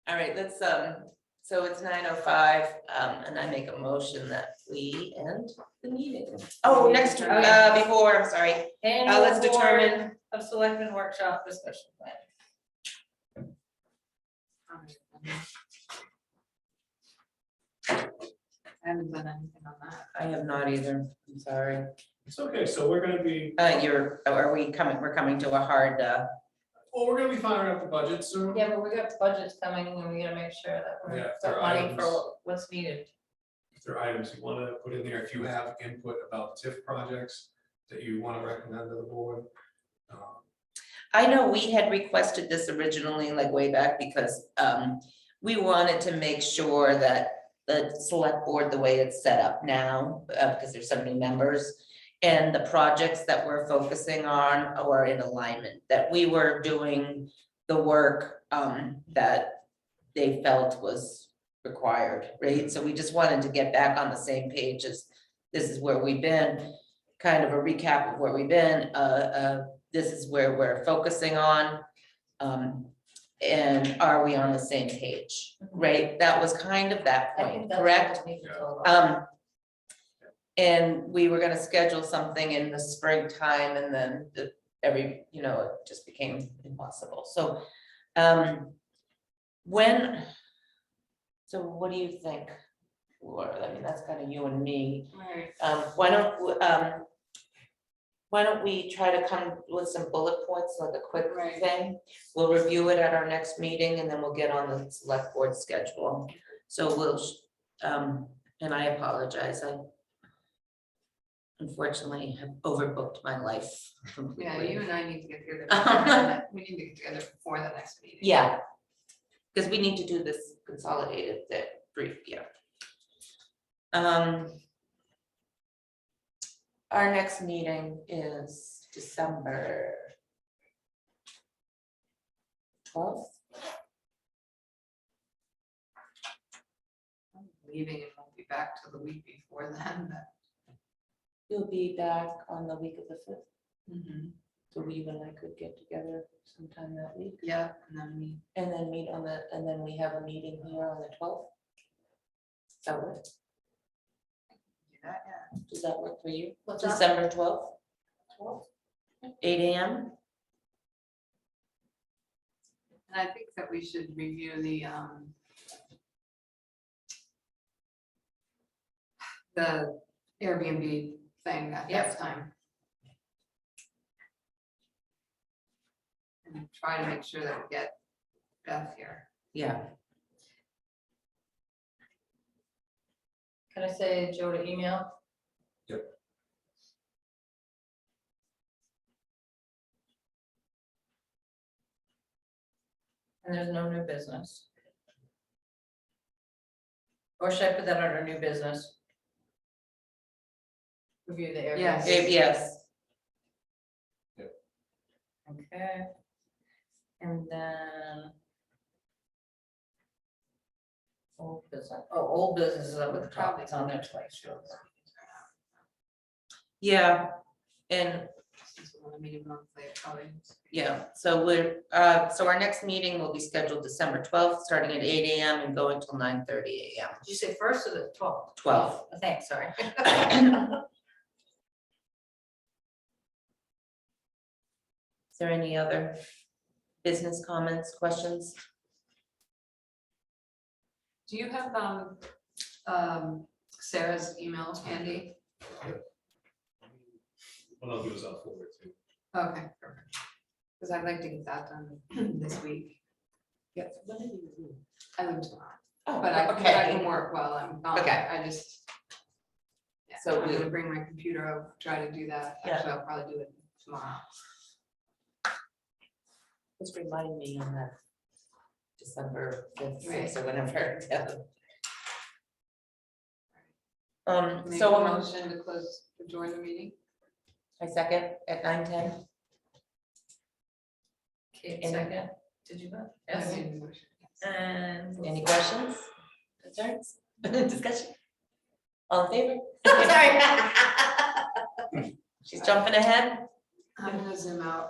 Speaker 2: All right, let's, so it's 9:05, and I make a motion that we end the meeting. Oh, next, before, I'm sorry,
Speaker 6: Annual
Speaker 2: let's
Speaker 6: Board
Speaker 2: determine,
Speaker 6: of Selectmen Workshop Discussion Plan.
Speaker 1: I haven't done anything on that.
Speaker 2: I have not either, I'm sorry.
Speaker 5: it's okay, so we're gonna be,
Speaker 2: We're coming to a hard,
Speaker 5: well, we're gonna be firing up the budget soon.
Speaker 6: Yeah, but we got budgets coming and we gotta make sure that
Speaker 5: Yeah,
Speaker 6: we're
Speaker 5: if
Speaker 6: got
Speaker 5: there are
Speaker 6: money
Speaker 5: items.
Speaker 6: for what's needed.
Speaker 5: If there are items you wanna put in there, if you have input about TIF projects that you wanna recommend to the board.
Speaker 2: I know we had requested this originally, like way back, because we wanted to make sure that the select board, the way it's set up now, because there's so many members, and the projects that we're focusing on are in alignment, that we were doing the work that they felt was required, right? So we just wanted to get back on the same page as this is where we've been, kind of a recap of where we've been, this is where we're focusing on. And are we on the same page, right? That was kind of that
Speaker 6: I think
Speaker 2: point,
Speaker 6: that's
Speaker 2: correct?
Speaker 6: what we need to talk about.
Speaker 2: And we were gonna schedule something in the springtime and then it just became impossible, so. So what do you think? Laura? I mean, that's kind of you and me.
Speaker 1: Right.
Speaker 2: Why don't we try to come with some bullet points, like a quick
Speaker 1: Right.
Speaker 2: thing? We'll review it at our next meeting and then we'll get on the select board schedule. So and I apologize, I unfortunately have overbooked my life completely.
Speaker 1: Yeah, you and I need to get together. We need to get together before the next meeting.
Speaker 2: Yeah, because we need to do this consolidated, that brief, yeah. Our next meeting is December 12th.
Speaker 1: I'm leaving and won't be back till the week before then, but.
Speaker 2: You'll be back on the week of the 5th,
Speaker 1: Mhm.
Speaker 2: so you and I could get together sometime that week.
Speaker 1: Yeah, and then we,
Speaker 2: And then and then we have a meeting here on the 12th. Does that work?
Speaker 1: do that, yeah.
Speaker 2: Does that work for you?
Speaker 6: What's that?
Speaker 2: December 12th? 8 AM?
Speaker 1: And I think that we should review the Airbnb thing at that
Speaker 6: Yep.
Speaker 1: time. And try to make sure that we get Beth here.
Speaker 2: Yeah.
Speaker 6: Can I say Joe to email?
Speaker 5: Yep.
Speaker 6: And there's no new business. Or should I put that under new business? Review the Airbnb.
Speaker 1: Yes.
Speaker 2: Yes.
Speaker 6: Old business is up at the top, it's on there twice.
Speaker 2: Yeah, and
Speaker 1: Since we're gonna meet monthly, probably.
Speaker 2: yeah, so so our next meeting will be scheduled December 12th, starting at 8 AM and going till 9:30 AM.
Speaker 6: Did you say first or the 12th?
Speaker 2: 12.
Speaker 6: Thanks, sorry.
Speaker 2: Is there any other business comments, questions?
Speaker 1: Do you have, Sarah's email handy?
Speaker 5: What I'll do is I'll forward it to you.
Speaker 1: Okay, perfect. Because I'd like to get that done this week.
Speaker 2: Yes. When did you do?
Speaker 1: I leave tomorrow,
Speaker 2: Oh,
Speaker 1: but I
Speaker 2: okay.
Speaker 1: can work while I'm gone.
Speaker 2: Okay.
Speaker 1: I just. Yeah,
Speaker 2: So
Speaker 1: I'm
Speaker 2: we-
Speaker 1: gonna bring my computer, I'll try to do that.
Speaker 2: Yeah.
Speaker 1: Actually, I'll probably do it tomorrow.
Speaker 2: Just remind me on that December 5th,
Speaker 1: Right.
Speaker 2: 6th, or whenever.
Speaker 1: Make
Speaker 2: So
Speaker 1: a motion to close, to join the meeting.
Speaker 2: I second at 9:10.
Speaker 6: Kate,
Speaker 2: Any-
Speaker 6: second, did you vote?
Speaker 1: I
Speaker 6: Yes.
Speaker 1: made the motion, yes.
Speaker 6: And.
Speaker 2: Any questions, concerns, discussion? All in favor?
Speaker 6: Sorry.
Speaker 2: She's jumping ahead.
Speaker 1: I'm gonna zoom out.